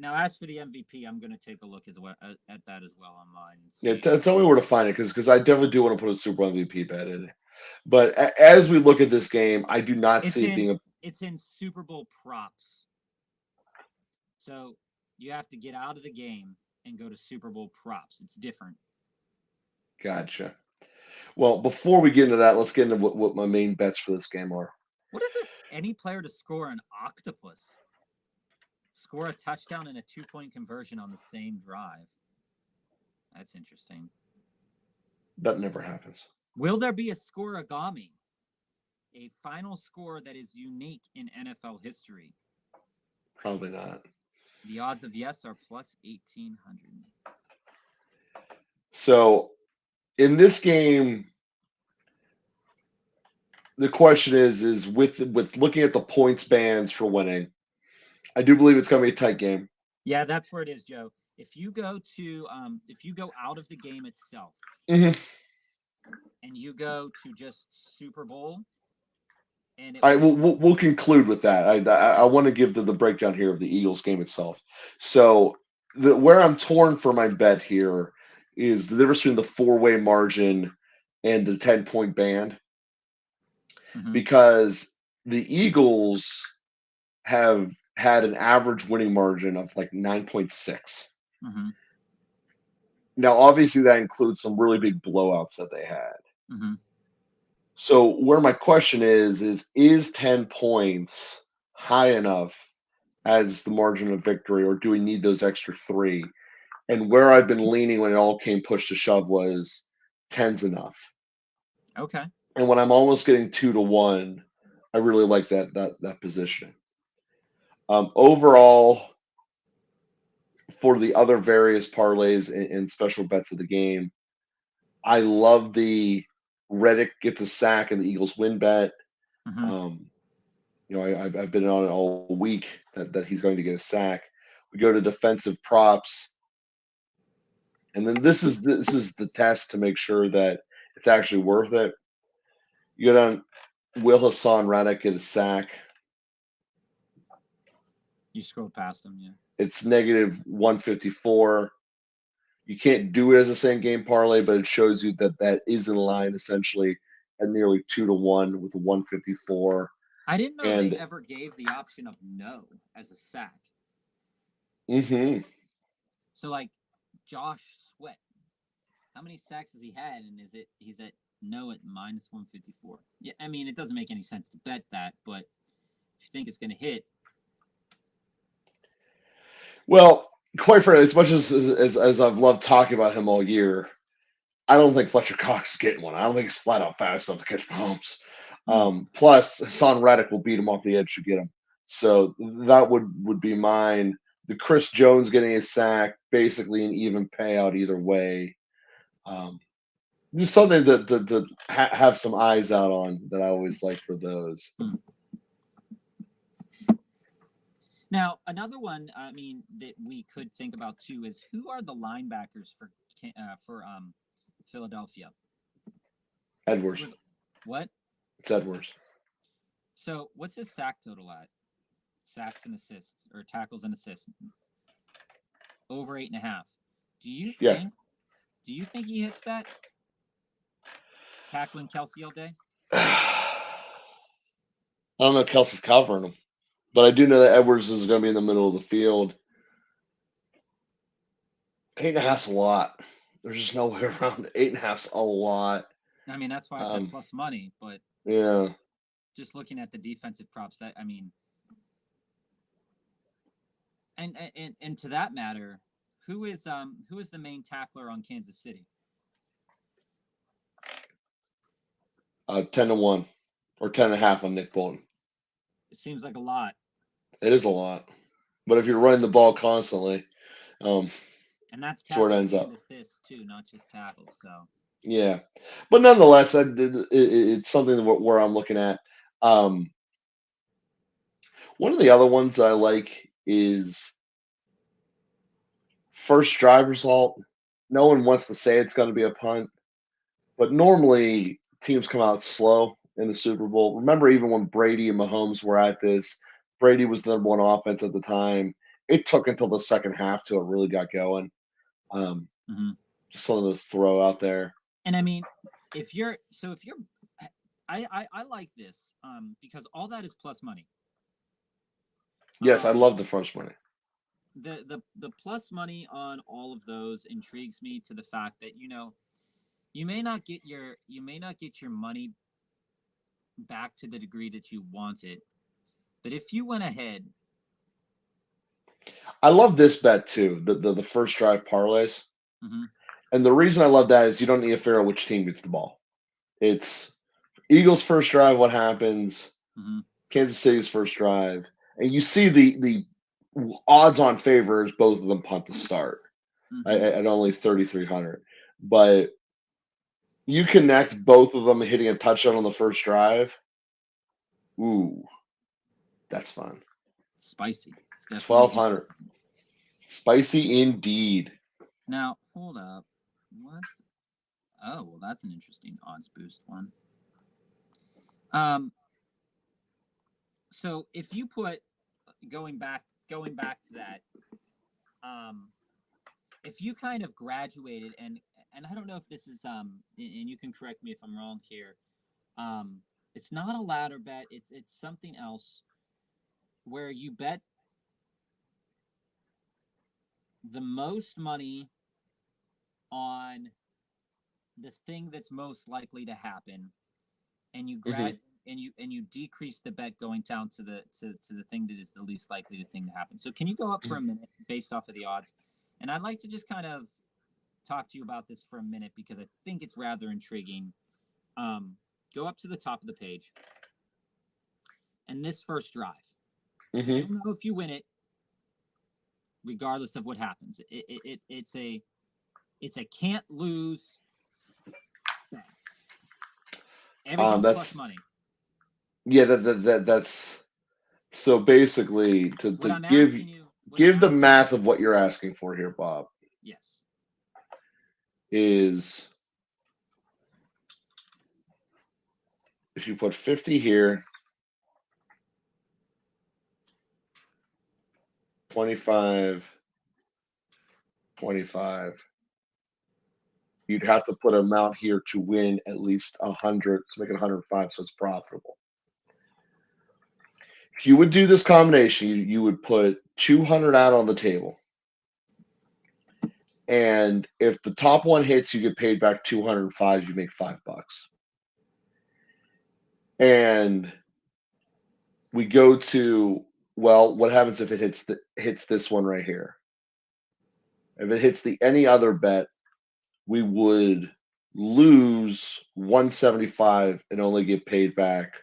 Now, as for the MVP, I'm going to take a look at that as well online. Yeah, tell me where to find it, because I definitely do want to put a Super Bowl MVP bet in it. But as we look at this game, I do not see it being It's in Super Bowl props. So you have to get out of the game and go to Super Bowl props. It's different. Gotcha. Well, before we get into that, let's get into what my main bets for this game are. What is this? Any player to score an octopus? Score a touchdown and a 2-point conversion on the same drive. That's interesting. That never happens. Will there be a scoreagami? A final score that is unique in NFL history? Probably not. The odds of yes are plus 1,800. So, in this game, the question is with looking at the points bands for winning, I do believe it's going to be a tight game. Yeah, that's where it is, Joe. If you go out of the game itself, and you go to just Super Bowl, and we'll conclude with that. I want to give the breakdown here of the Eagles game itself. So where I'm torn for my bet here is the difference between the 4-way margin and the 10-point band, because the Eagles have had an average winning margin of like 9.6. Now, obviously, that includes some really big blowouts that they had. So where my question is 10 points high enough as the margin of victory, or do we need those extra 3? And where I've been leaning when it all came push to shove was 10's enough. Okay. And when I'm almost getting 2-1, I really like that positioning. Overall, for the other various parlays and special bets of the game, I love the Reddick gets a sack and the Eagles win bet. Mm-hmm. I've been on it all week that he's going to get a sack. We go to defensive props, and then this is the test to make sure that it's actually worth it. You go down, will Hassan Reddick get a sack? You scroll past them, yeah. It's negative 154. You can't do it as a same game parlay, but it shows you that is in line essentially at nearly 2-1 with a 154. I didn't know And they ever gave the option of no as a sack. mm-hmm. So like Josh Sweat, how many sacks has he had, and he's at no at minus 154? Yeah, I mean it doesn't make any sense to bet that, but if you think it's going to hit, Well, quite frankly, as much as I've loved talking about him all year, I don't think Fletcher Cox is getting one. I don't think he's flat out fast enough to catch Mahomes. Plus, Hassan Reddick will beat him off the edge to get him. So that would be mine. The Chris Jones getting a sack, basically an even payout either way. Just something to have some eyes out on that I always like for those. Now, another one, I mean, that we could think about too is who are the linebackers for Philadelphia? Edwards. What? It's Edwards. So, what's his sack total at? Sacks and assists, or tackles and assists? Over 8.5. Do you think? Do you think he hits that? Tackling Kelsey all day? I don't know if Kelsey's covering him. But I do know that Edwards is going to be in the middle of the field. 8.5's a lot. There's just no way around it. 8.5's a lot. I mean, that's why it's at plus money. But yeah, just looking at the defensive props, that I mean, and to that matter, who is the main tackler on Kansas City? 10-1 or 10.5 on Nick Bolton. It seems like a lot. It is a lot, but if you're running the ball constantly, and that's where it ends up. Assists too, not just tackles. So yeah, but nonetheless, it's something where I'm looking at. One of the other ones that I like is first drive result. No one wants to say it's going to be a punt, but normally teams come out slow in the Super Bowl. Remember, even when Brady and Mahomes were at this, Brady was the number one offense at the time. It took until the second half till it really got going. Just something to throw out there. And I mean, I like this because all that is plus money. Yes, I love the first money. The plus money on all of those intrigues me to the fact that you may not get your money back to the degree that you want it, but if you went ahead, I love this bet too, the first drive parlays. And the reason I love that is you don't need to figure out which team gets the ball. It's Eagles first drive, what happens, Kansas City's first drive, and you see the odds on favors both of them punt to start at only 3,300. But you connect both of them hitting a touchdown on the first drive. Ooh, that's fun. Spicy. It's 1,200. Spicy indeed. Now, hold up. Oh, well, that's an interesting odds boost one. So if you put going back to that, if you kind of graduated and I don't know if this is and you can correct me if I'm wrong here. It's not a ladder bet. It's something else where you bet the most money on the thing that's most likely to happen, and you and you decrease the bet going down to the thing that is the least likely thing to happen. So can you go up for a minute based off of the odds? And I'd like to just kind of talk to you about this for a minute because I think it's rather intriguing. Go up to the top of the page, and this first drive. because you'll know if you win it, regardless of what happens. It's a can't lose bet. Everything's plus money. Yeah, that's so basically to give the math of what you're asking for here, Bob. Yes. Is if you put 50 here, 25, 25, you'd have to put an amount here to win at least 100 to make it 105, so it's profitable. If you would do this combination, you would put 200 out on the table. And if the top one hits, you get paid back 205, you make $5. And we go to, well, what happens if it hits this one right here? If it hits any other bet, we would lose 175 and only get paid back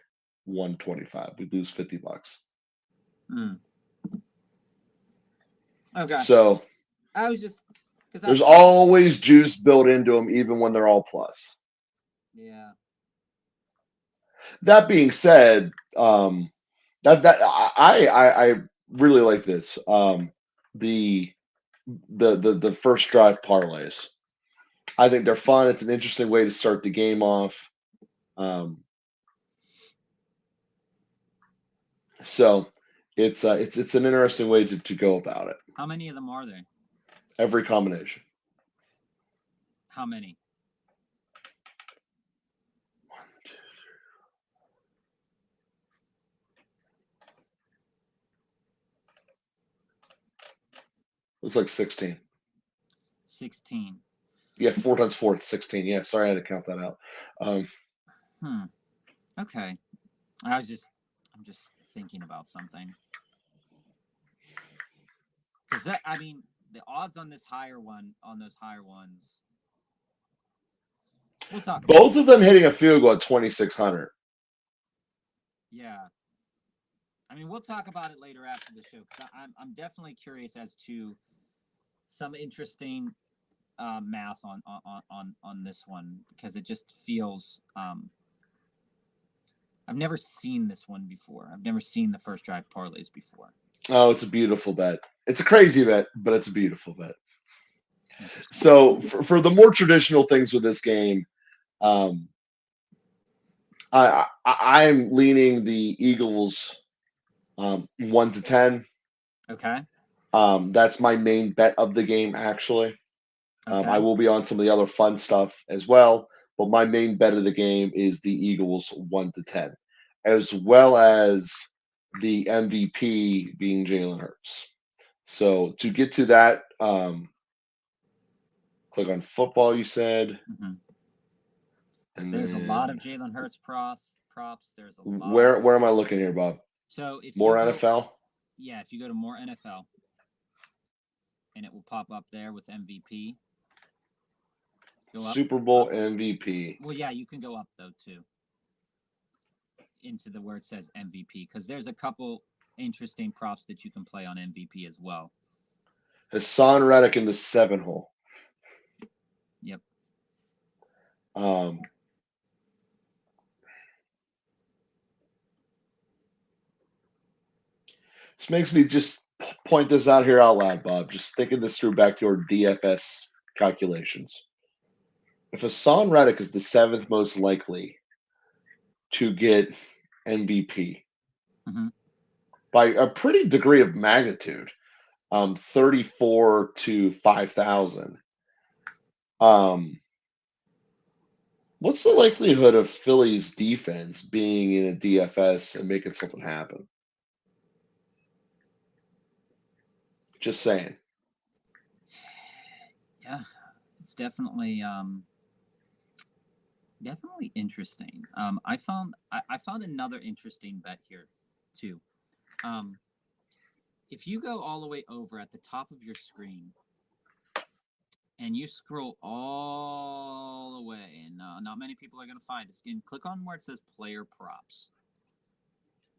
125. We'd lose $50. Okay. So I was just there's always juice built into them, even when they're all plus. Yeah. That being said, I really like this. The first drive parlays. I think they're fun. It's an interesting way to start the game off. So it's an interesting way to go about it. How many of them are there? Every combination. How many? 1, 2, 3. Looks like 16. 16. Yeah, 4 times 4, it's 16. Yeah, sorry, I had to count that out. Okay. I'm just thinking about something. Because the odds on those higher ones. We'll talk. Both of them hitting a field goal at 2,600. Yeah. We'll talk about it later after the show because I'm definitely curious as to some interesting math on this one because it just feels. I've never seen this one before. I've never seen the first drive parlays before. Oh, it's a beautiful bet. It's a crazy bet, but it's a beautiful bet. So for the more traditional things with this game, I'm leaning the Eagles 1 to 10. Okay. That's my main bet of the game, actually. Okay. I will be on some of the other fun stuff as well, but my main bet of the game is the Eagles 1 to 10, as well as the MVP being Jalen Hurts. So to get to that, click on football, you said. Mm-hmm. And there's then, a lot of Jalen Hurts props. There's a lot. Where am I looking here, Bob? So if more NFL? Yeah, if you go to more NFL, and it will pop up there with MVP. Super Bowl MVP. Well, yeah, you can go up though too. Into the where it says MVP because there's a couple interesting props that you can play on MVP as well. Hassan Reddick in the 7 hole. Yep. This makes me just point this out here out loud, Bob. Just thinking this through back to your DFS calculations. If Hassan Reddick is the 7th most likely to get MVP by a pretty degree of magnitude, 34 to 5,000. What's the likelihood of Philly's defense being in a DFS and making something happen? Just saying. Yeah, it's definitely interesting. I found another interesting bet here too. If you go all the way over at the top of your screen and you scroll all the way, and not many people are going to find it, and click on where it says player props.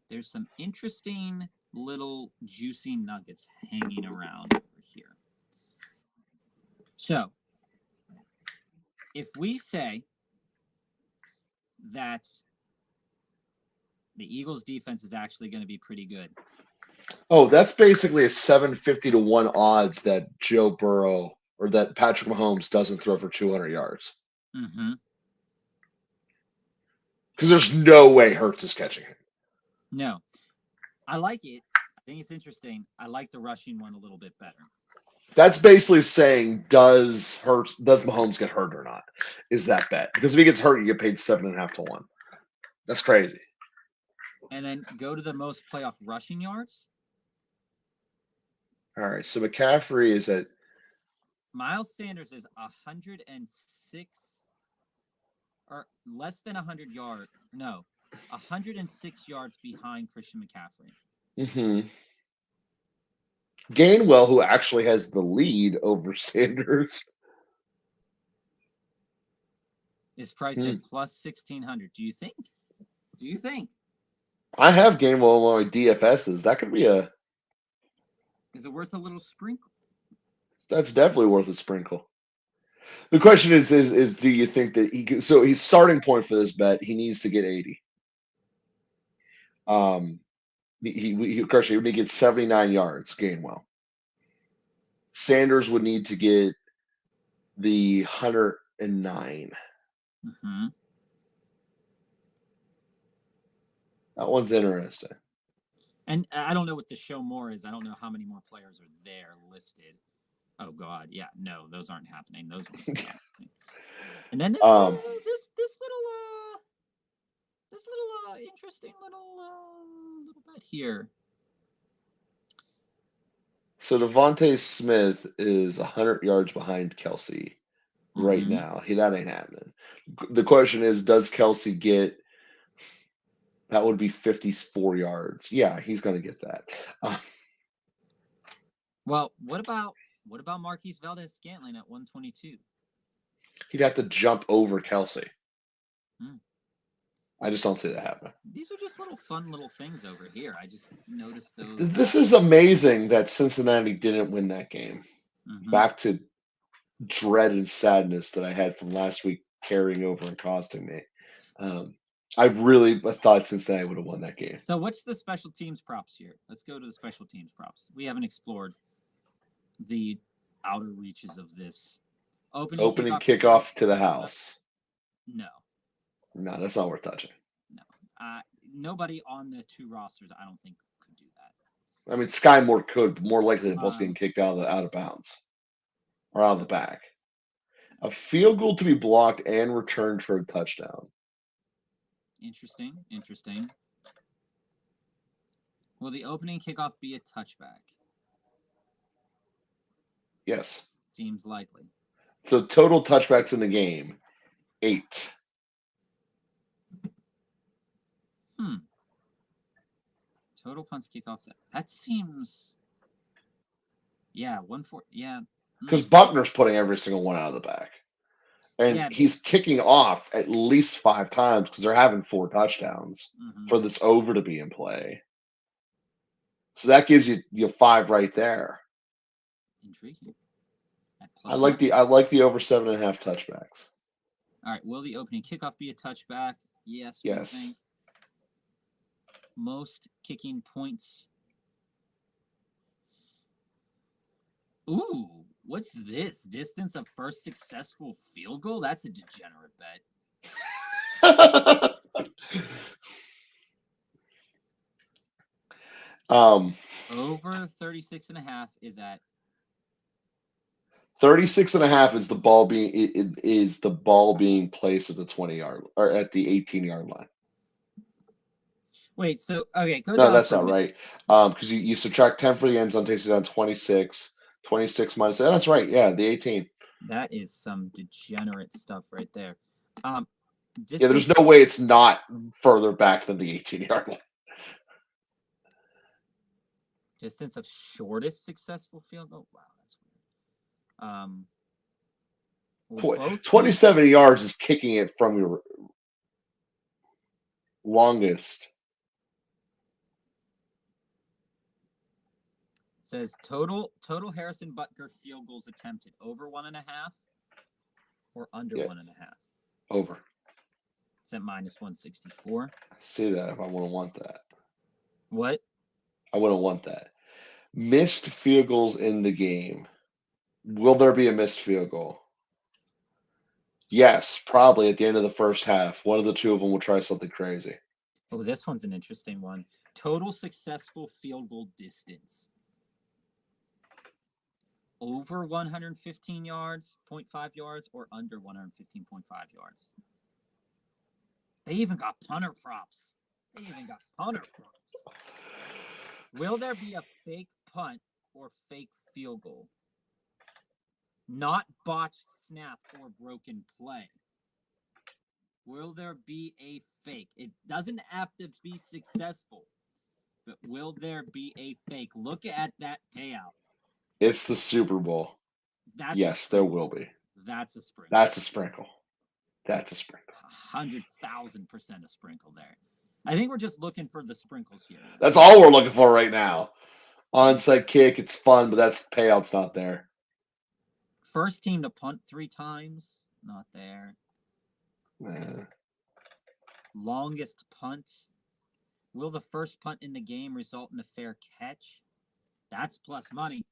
There's some interesting little juicy nuggets hanging around over here. So, if we say that the Eagles' defense is actually going to be pretty good. Oh, that's basically a 750 to 1 odds that Joe Burrow or that Patrick Mahomes doesn't throw for 200 yards. Mm-hmm. Because there's no way Hurts is catching him. No. I like it. I think it's interesting. I like the rushing one a little bit better. That's basically saying, does Mahomes get hurt or not? Is that bet? Because if he gets hurt, you get paid 7.5 to 1. That's crazy. And then go to the most playoff rushing yards. All right, so McCaffrey is at Miles Sanders is 106 or less than 100 yards. No, 106 yards behind Christian McCaffrey. Mm-hmm. Gainwell, who actually has the lead over Sanders, is priced at plus 1,600. Do you think? I have Gainwell on my DFSs. That could be Is it worth a little sprinkle? That's definitely worth a sprinkle. The question is do you think that his starting point for this bet, he needs to get 80. He would need to get 79 yards, Gainwell. Sanders would need to get the 109. Mm-hmm. That one's interesting. And I don't know what the show more is. I don't know how many more players are there listed. Oh God, yeah, no, those aren't happening. Those ones aren't happening. And then this little interesting little bet here. So Devontae Smith is 100 yards behind Kelsey right now. That ain't happening. The question is, does Kelsey get? That would be 54 yards. Yeah, he's going to get that. Well, what about Marquise Valdez-Scantling at 122? He'd have to jump over Kelsey. Hmm. I just don't see that happening. These are just fun little things over here. I just noticed those. This is amazing that Cincinnati didn't win that game. Mm-hmm. Back to dread and sadness that I had from last week carrying over and costing me. I really thought Cincinnati would have won that game. So what's the special teams props here? Let's go to the special teams props. We haven't explored the outer reaches of this. Opening kickoff to the house. No, that's not worth touching. No. Nobody on the two rosters, I don't think, could do that. I mean, Sky Moore could, but more likely the ball's getting kicked out of bounds or out of the back. A field goal to be blocked and returned for a touchdown. Interesting. Will the opening kickoff be a touchback? Yes. Seems likely. So total touchbacks in the game, 8. Total punts kickoff. That seems. Yeah, 1-4. Yeah. Because Buckner's putting every single one out of the back. And he's kicking off at least 5 times because they're having 4 touchdowns for this over to be in play. So that gives you 5 right there. Intriguing. I like the over 7.5 touchbacks. All right. Will the opening kickoff be a touchback? Yes. Yes. Most kicking points. Ooh, what's this? Distance of first successful field goal? That's a degenerate bet. Over 36.5 is at 36.5 is the ball being placed at the 20-yard or at the 18-yard line. Wait, so okay, go no, down. That's not right. Because you subtract 10 for the end zone, takes it down 26. 26 minus that. That's right. Yeah, the 18. That is some degenerate stuff right there. There's no way it's not further back than the 18-yard line. Distance of shortest successful field goal. Wow, that's weird. 27 yards is kicking it from your longest. Says total Harrison Butker field goals attempted over 1.5 or under 1.5. Over. It's at -164. See that if I wouldn't want that. What? I wouldn't want that. Missed field goals in the game. Will there be a missed field goal? Yes, probably at the end of the first half. One of the two of them will try something crazy. Oh, this one's an interesting one. Total successful field goal distance. Over 115 yards, 0.5 yards, or under 115.5 yards. They even got punter props. Will there be a fake punt or fake field goal? Not botched snap or broken play. Will there be a fake? It doesn't have to be successful, but will there be a fake? Look at that payout. It's the Super Bowl. Yes, there will be. That's a sprinkle. That's a sprinkle. 100,000% a sprinkle there. I think we're just looking for the sprinkles here. That's all we're looking for right now. Onside kick, it's fun, but that's payout's not there. First team to punt 3 times, not there. Longest punt. Will the first punt in the game result in a fair catch? That's plus money.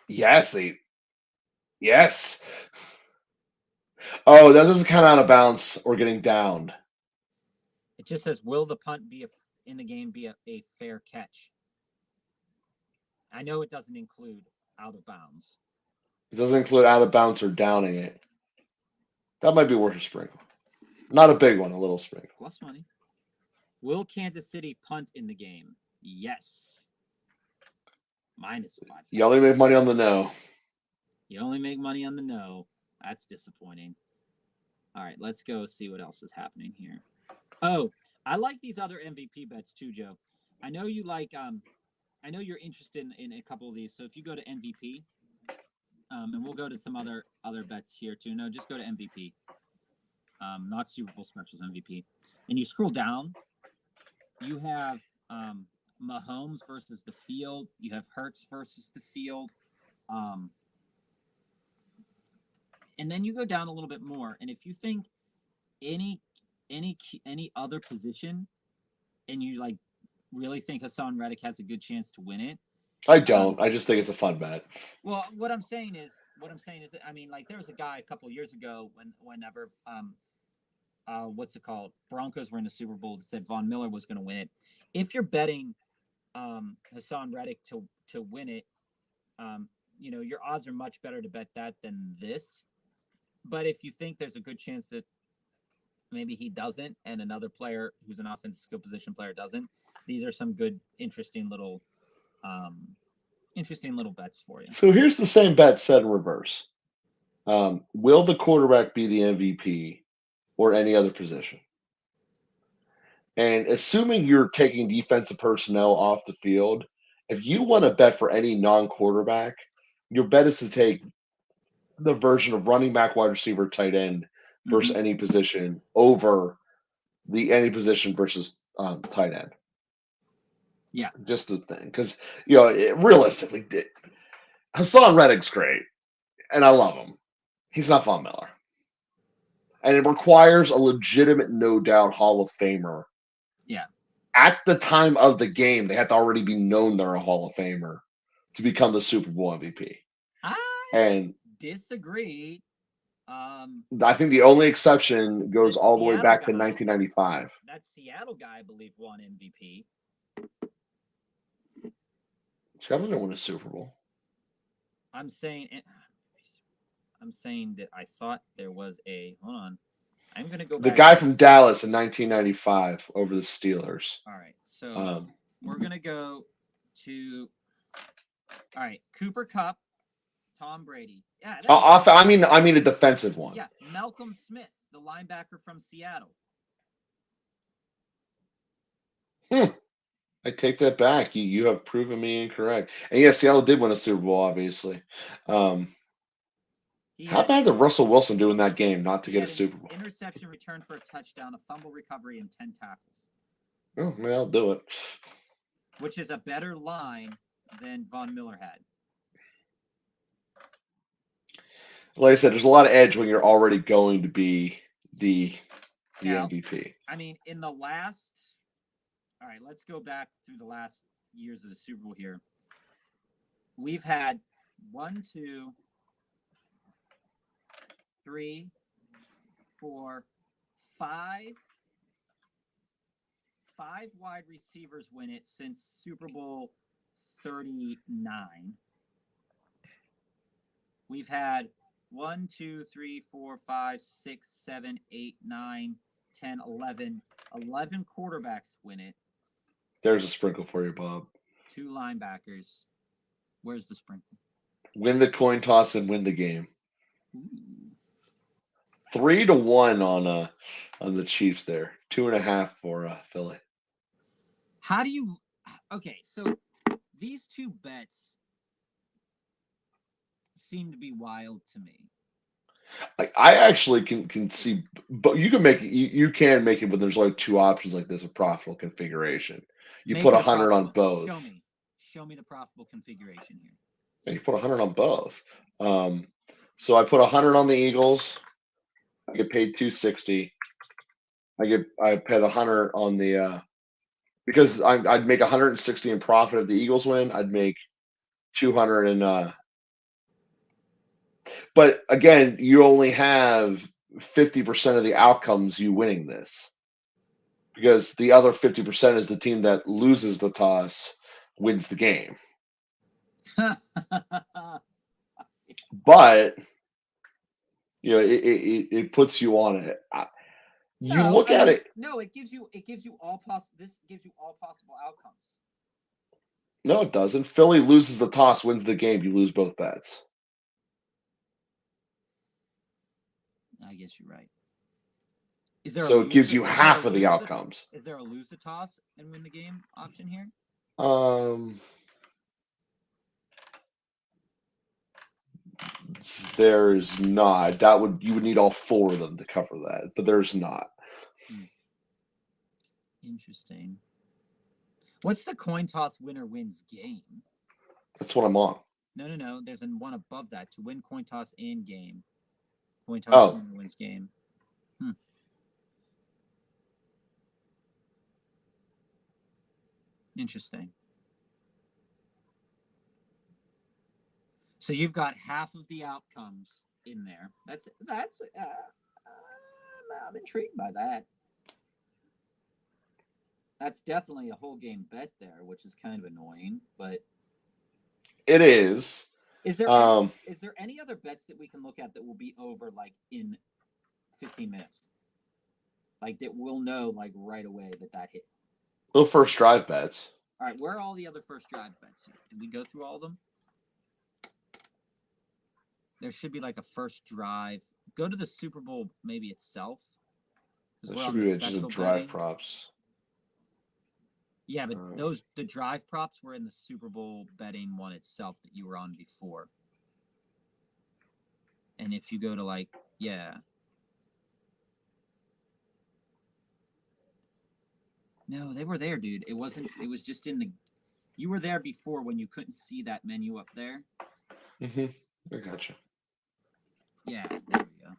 Yes. Oh, that doesn't count out of bounds or getting downed. It just says, will the punt in the game be a fair catch? I know it doesn't include out of bounds. It doesn't include out of bounds or downing it. That might be worth a sprinkle. Not a big one, a little sprinkle. Plus money. Will Kansas City punt in the game? Yes. -5. You only make money on the no. You only make money on the no. That's disappointing. All right, let's go see what else is happening here. Oh, I like these other MVP bets too, Joe. I know you like. I know you're interested in a couple of these. So if you go to MVP, and we'll go to some other bets here too. No, just go to MVP. Not Super Bowl specials, MVP. And you scroll down. You have Mahomes versus the field. You have Hurts versus the field. And then you go down a little bit more. And if you think any other position, and you like really think Hassan Reddick has a good chance to win it, I don't. I just think it's a fun bet. Well, what I'm saying is, I mean, like there was a guy a couple of years ago whenever what's it called? Broncos were in the Super Bowl that said Von Miller was going to win it. If you're betting Hassan Reddick to win it, your odds are much better to bet that than this. But if you think there's a good chance that maybe he doesn't, and another player who's an offensive skill position player doesn't, these are some good, interesting little bets for you. So here's the same bet said in reverse. Will the quarterback be the MVP or any other position? And assuming you're taking defensive personnel off the field, if you want to bet for any non-quarterback, your bet is to take the version of running back, wide receiver, tight end versus any position over the any position versus tight end. Yeah. Just the thing. Because, realistically, Hassan Reddick's great, and I love him. He's not Von Miller. And it requires a legitimate, no doubt, Hall of Famer. Yeah. At the time of the game, they have to already be known they're a Hall of Famer to become the Super Bowl MVP. I disagree. I think the only exception goes all the way back to 1995. That Seattle guy, I believe, won MVP. Seattle didn't win a Super Bowl. I'm saying that I thought there was a. Hold on. I'm going to go back. The guy from Dallas in 1995 over the Steelers. All right. So we're going to go to. All right. Cooper Kupp, Tom Brady. Yeah. I mean a defensive one. Yeah. Malcolm Smith, the linebacker from Seattle. I take that back. You have proven me incorrect. And yes, Seattle did win a Super Bowl, obviously. How bad did Russell Wilson do in that game not to get a Super Bowl? Interception, return for a touchdown, a fumble recovery, and 10 tackles. Oh, man, I'll do it. which is a better line than Von Miller had. Like I said, there's a lot of edge when you're already going to be the Now, MVP. I mean, in the last, all right, let's go back through the last years of the Super Bowl here. We've had 1, 2, 3, 4, 5 wide receivers win it since Super Bowl 39. We've had 1, 2, 3, 4, 5, 6, 7, 8, 9, 10, 11. 11 quarterbacks win it. There's a sprinkle for you, Bob. 2 linebackers. Where's the sprinkle? Win the coin toss and win the game. Ooh. 3-1 on the Chiefs there. 2.5 for Philly. How do you? Okay, so these 2 bets seem to be wild to me. I actually can see, but you can make it. You can make it, but there's like 2 options like this: a profitable configuration. You Make put it a 100 on profitable. both. Show me the profitable configuration here. Yeah, you put 100 on both. So I put 100 on the Eagles. I get paid 260. I paid 100 on the because I'd make 160 in profit if the Eagles win. I'd make 200 in. But again, you only have 50% of the outcomes you winning this, because the other 50% is the team that loses the toss wins the game. But it puts you on it. You look at it. No, it gives you all This gives you all possible outcomes. No, it doesn't. Philly loses the toss, wins the game. You lose both bets. I guess you're right. Is there So it gives you half of the outcomes. Is there a lose the toss and win the game option here? There's not. You would need all 4 of them to cover that, but there's not. Interesting. What's the coin toss winner wins game? That's what I'm on. No. There's one above that to win coin toss and game. Coin toss winner wins game. Interesting. So you've got half of the outcomes in there. I'm intrigued by that. That's definitely a whole game bet there, which is kind of annoying, but it is. Is there any other bets that we can look at that will be over like in 15 minutes? Like that we'll know like right away that hit. Well, first drive bets. All right, where are all the other first drive bets here? Did we go through all of them? There should be like a first drive. Go to the Super Bowl maybe itself. There should be just drive props. Yeah, but the drive props were in the Super Bowl betting one itself that you were on before. And if you go to like, yeah. No, they were there, dude. It was just you were there before when you couldn't see that menu up there. Mm-hmm. I gotcha. Yeah, there we go.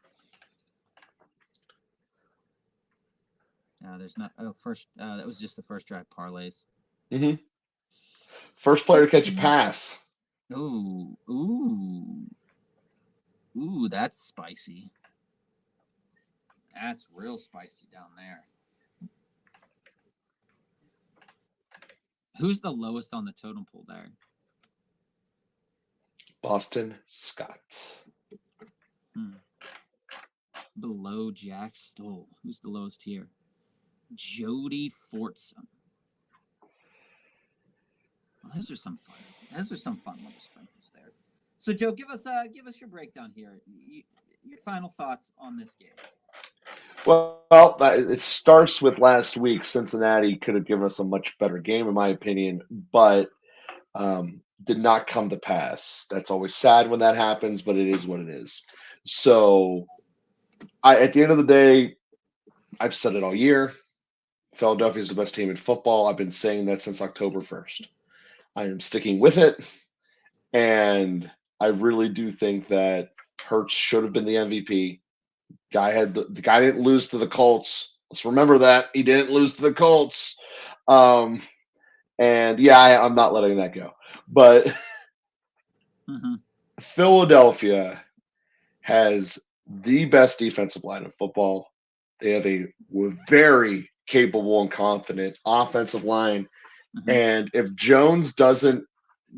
There's not. First. That was just the first drive parlays. Mm-hmm. First player to catch a pass. Ooh. That's spicy. That's real spicy down there. Who's the lowest on the totem pole there? Boston Scott. Below Jack Stoll. Who's the lowest here? Jody Fortson. Well, those are some fun little sprinkles there. So, Joe, give us your breakdown here. Your final thoughts on this game. Well, it starts with last week. Cincinnati could have given us a much better game, in my opinion, but did not come to pass. That's always sad when that happens, but it is what it is. So, at the end of the day, I've said it all year. Philadelphia is the best team in football. I've been saying that since October 1st. I am sticking with it. And I really do think that Hurts should have been the MVP. The guy didn't lose to the Colts. Let's remember that. He didn't lose to the Colts. Um, and yeah, I'm not letting that go. But Mm-hmm. Philadelphia has the best defensive line in football. They have a very capable and confident offensive line. Mm-hmm. And if Jones doesn't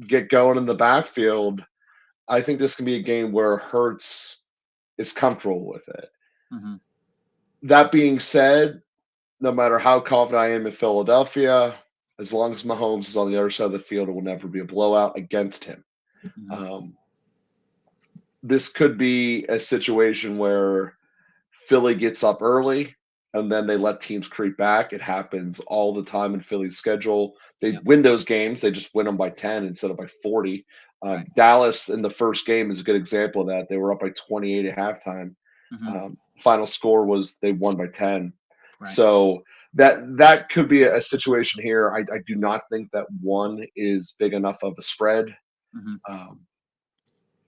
get going in the backfield, I think this can be a game where Hurts is comfortable with it. Mm-hmm. That being said, no matter how confident I am in Philadelphia, as long as Mahomes is on the other side of the field, it will never be a blowout against him. Mm-hmm. This could be a situation where Philly gets up early and then they let teams creep back. It happens all the time in Philly's schedule. They win those games, they just win them by 10 instead of by 40. Right. Dallas in the first game is a good example of that. They were up by 28 at halftime. Mm-hmm. Final score was they won by 10. Right. So that could be a situation here. I do not think that one is big enough of a spread. Mm-hmm.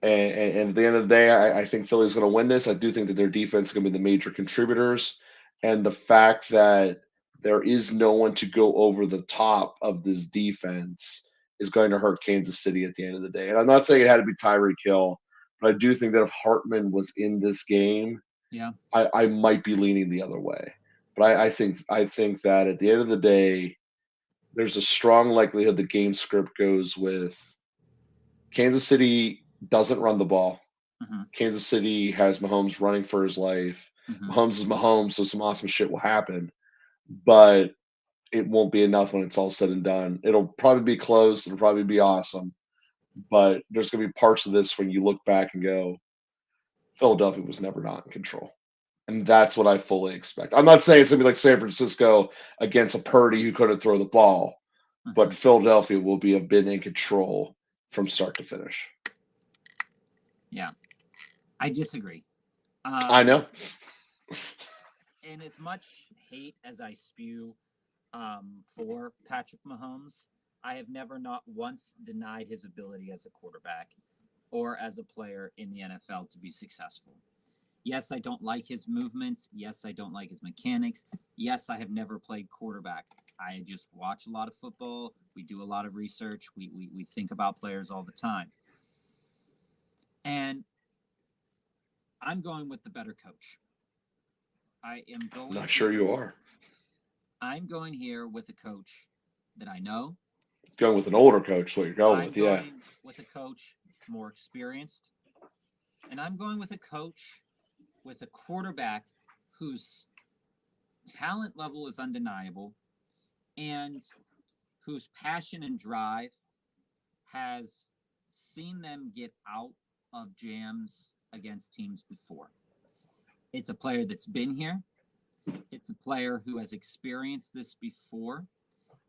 And at the end of the day, I think Philly's going to win this. I do think that their defense is going to be the major contributors. And the fact that there is no one to go over the top of this defense is going to hurt Kansas City at the end of the day. And I'm not saying it had to be Tyreek Hill, but I do think that if Hartman was in this game, Yeah. I might be leaning the other way. But I think that at the end of the day, there's a strong likelihood the game script goes with Kansas City doesn't run the ball. Mm-hmm. Kansas City has Mahomes running for his life. Mm-hmm. Mahomes is Mahomes, so some awesome shit will happen. But it won't be enough when it's all said and done. It'll probably be close. It'll probably be awesome. But there's going to be parts of this when you look back and go, Philadelphia was never not in control. And that's what I fully expect. I'm not saying it's going to be like San Francisco against a Purdy who couldn't throw the ball, but Philadelphia will be a bit in control from start to finish. Yeah. I disagree. I know. And as much hate as I spew for Patrick Mahomes, I have never not once denied his ability as a quarterback or as a player in the NFL to be successful. Yes, I don't like his movements. Yes, I don't like his mechanics. Yes, I have never played quarterback. I just watch a lot of football. We do a lot of research. We think about players all the time. And I'm going with the better coach. I am going. Not sure you are. I'm going here with a coach that I know. Going with an older coach, what you're going I'm with, yeah. going with a coach more experienced. And I'm going with a coach with a quarterback whose talent level is undeniable and whose passion and drive has seen them get out of jams against teams before. It's a player that's been here. It's a player who has experienced this before.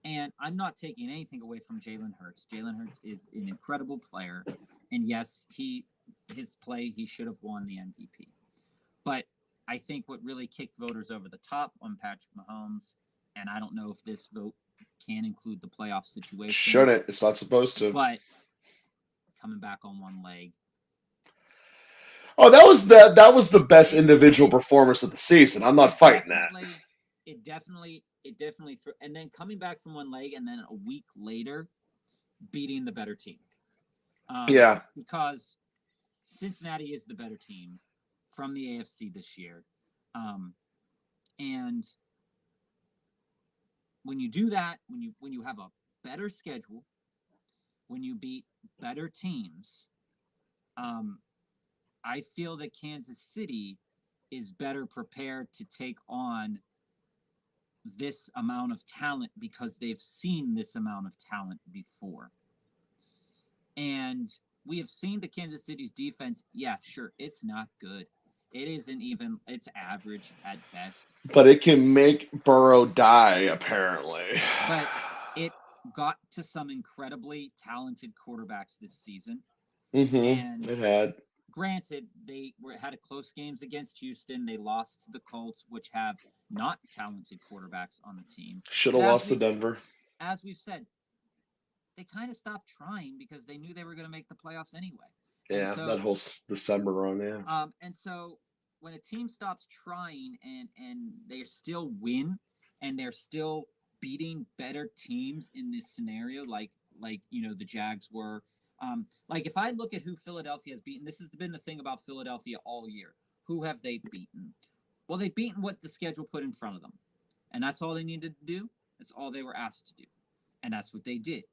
And I'm not taking anything away from Jalen Hurts. Jalen Hurts is an incredible player. And yes, his play, he should have won the MVP. But I think what really kicked voters over the top on Patrick Mahomes, and I don't know if this vote can include the playoff situation. Shouldn't. It's not supposed to. But coming back on one leg. Oh, that was the best individual performance of the season. I'm not fighting that. It definitely threw, and then coming back from one leg and then a week later beating the better team. Yeah. Because Cincinnati is the better team from the AFC this year. And when you do that, when you have a better schedule, when you beat better teams, I feel that Kansas City is better prepared to take on this amount of talent because they've seen this amount of talent before. And we have seen the Kansas City's defense. Yeah, sure, it's not good. It isn't even, it's average at best. But it can make Burrow die, apparently. But it got to some incredibly talented quarterbacks this season. Mm-hmm. And it had. Granted, had a close games against Houston. They lost to the Colts, which have not talented quarterbacks on the team. Should But have lost to Denver. As we've said, they kind of stopped trying because they knew they were going to make the playoffs anyway. Yeah, so, that whole December run, yeah. And so when a team stops trying and they still win and they're still beating better teams in this scenario, like the Jags were. Like if I look at who Philadelphia has beaten, this has been the thing about Philadelphia all year. Who have they beaten? Well, they've beaten what the schedule put in front of them. And that's all they needed to do. That's all they were asked to do. And that's what they did.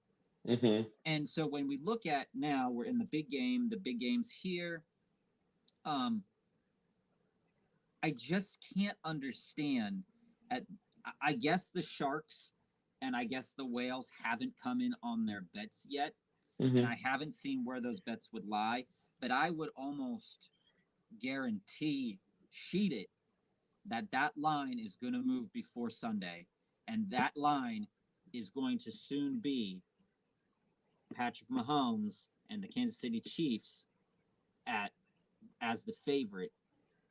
Mm-hmm. And so when we look at now, we're in the big game's here. I just can't understand. I guess the Sharks and I guess the Whales haven't come in on their bets yet. Mm-hmm. And I haven't seen where those bets would lie, but I would almost guarantee sheet it that line is going to move before Sunday, and that line is going to soon be Patrick Mahomes and the Kansas City Chiefs as the favorite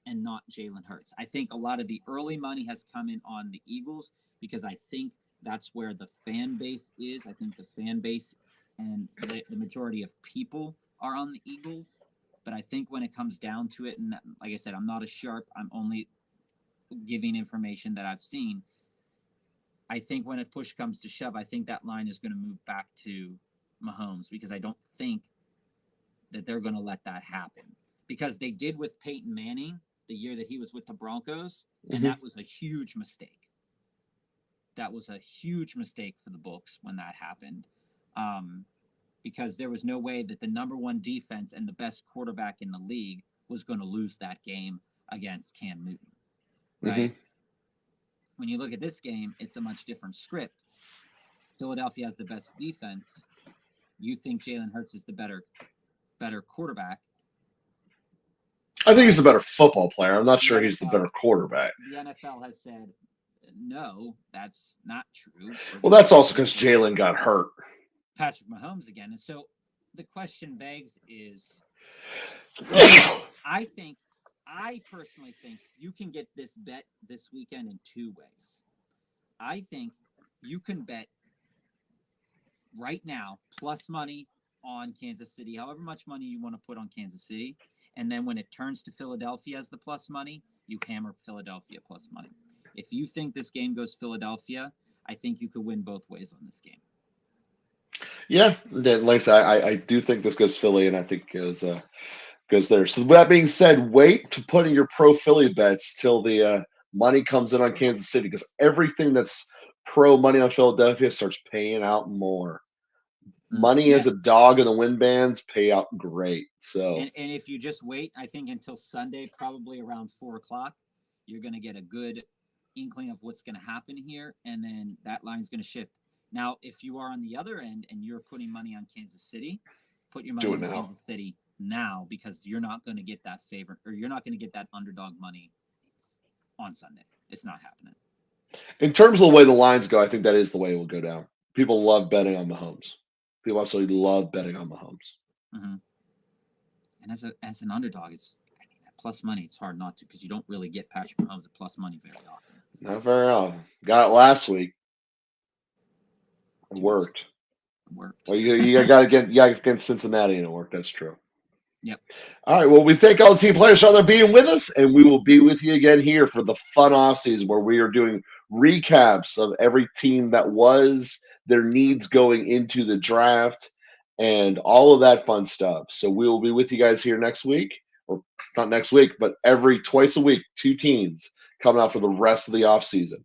and not Jalen Hurts. I think a lot of the early money has come in on the Eagles because I think that's where the fan base is. I think the fan base and the majority of people are on the Eagles. But I think when it comes down to it, and like I said, I'm not a sharp. I'm only giving information that I've seen. I think when a push comes to shove, I think that line is going to move back to Mahomes because I don't think that they're going to let that happen. Because they did with Peyton Manning the year that he was with the Broncos, and that was a huge mistake. That was a huge mistake for the books when that happened. Because there was no way that the number one defense and the best quarterback in the league was going to lose that game against Cam Newton, right? Mm-hmm. When you look at this game, it's a much different script. Philadelphia has the best defense. You think Jalen Hurts is the better quarterback. I think he's a better football player. I'm not sure he's the better quarterback. The NFL has said, no, that's not true. Well, that's also because Jalen got hurt. Patrick Mahomes again. And so the question begs is, I personally think you can get this bet this weekend in two ways. I think you can bet right now plus money on Kansas City, however much money you want to put on Kansas City. And then when it turns to Philadelphia as the plus money, you hammer Philadelphia plus money. If you think this game goes Philadelphia, I think you could win both ways on this game. Yeah, then like I said, I do think this goes Philly, and I think it goes there. So that being said, wait to put in your pro Philly bets till the money comes in on Kansas City, because everything that's pro money on Philadelphia starts paying out more. Money as a dog in the win bands pay out great. So and if you just wait, I think until Sunday, probably around 4:00, you're going to get a good inkling of what's going to happen here, and then that line's going to shift. Now, if you are on the other end and you're putting money on Kansas City, put your money on Kansas City now, because you're not going to get that favorite, or you're not going to get that underdog money on Sunday. It's not happening. In terms of the way the lines go, I think that is the way it will go down. People love betting on Mahomes. People absolutely love betting on Mahomes. Mm-hmm. And as an underdog, it's plus money. It's hard not to, because you don't really get Patrick Mahomes at plus money very often. Not very often. Got it last week. It worked. Well, you got against Cincinnati, and it worked. That's true. Yep. All right. Well, we thank all the team players for being with us, and we will be with you again here for the fun offseason, where we are doing recaps of every team that was, their needs going into the draft, and all of that fun stuff. So we will be with you guys here next week, or not next week, but twice a week, 2 teams coming out for the rest of the offseason.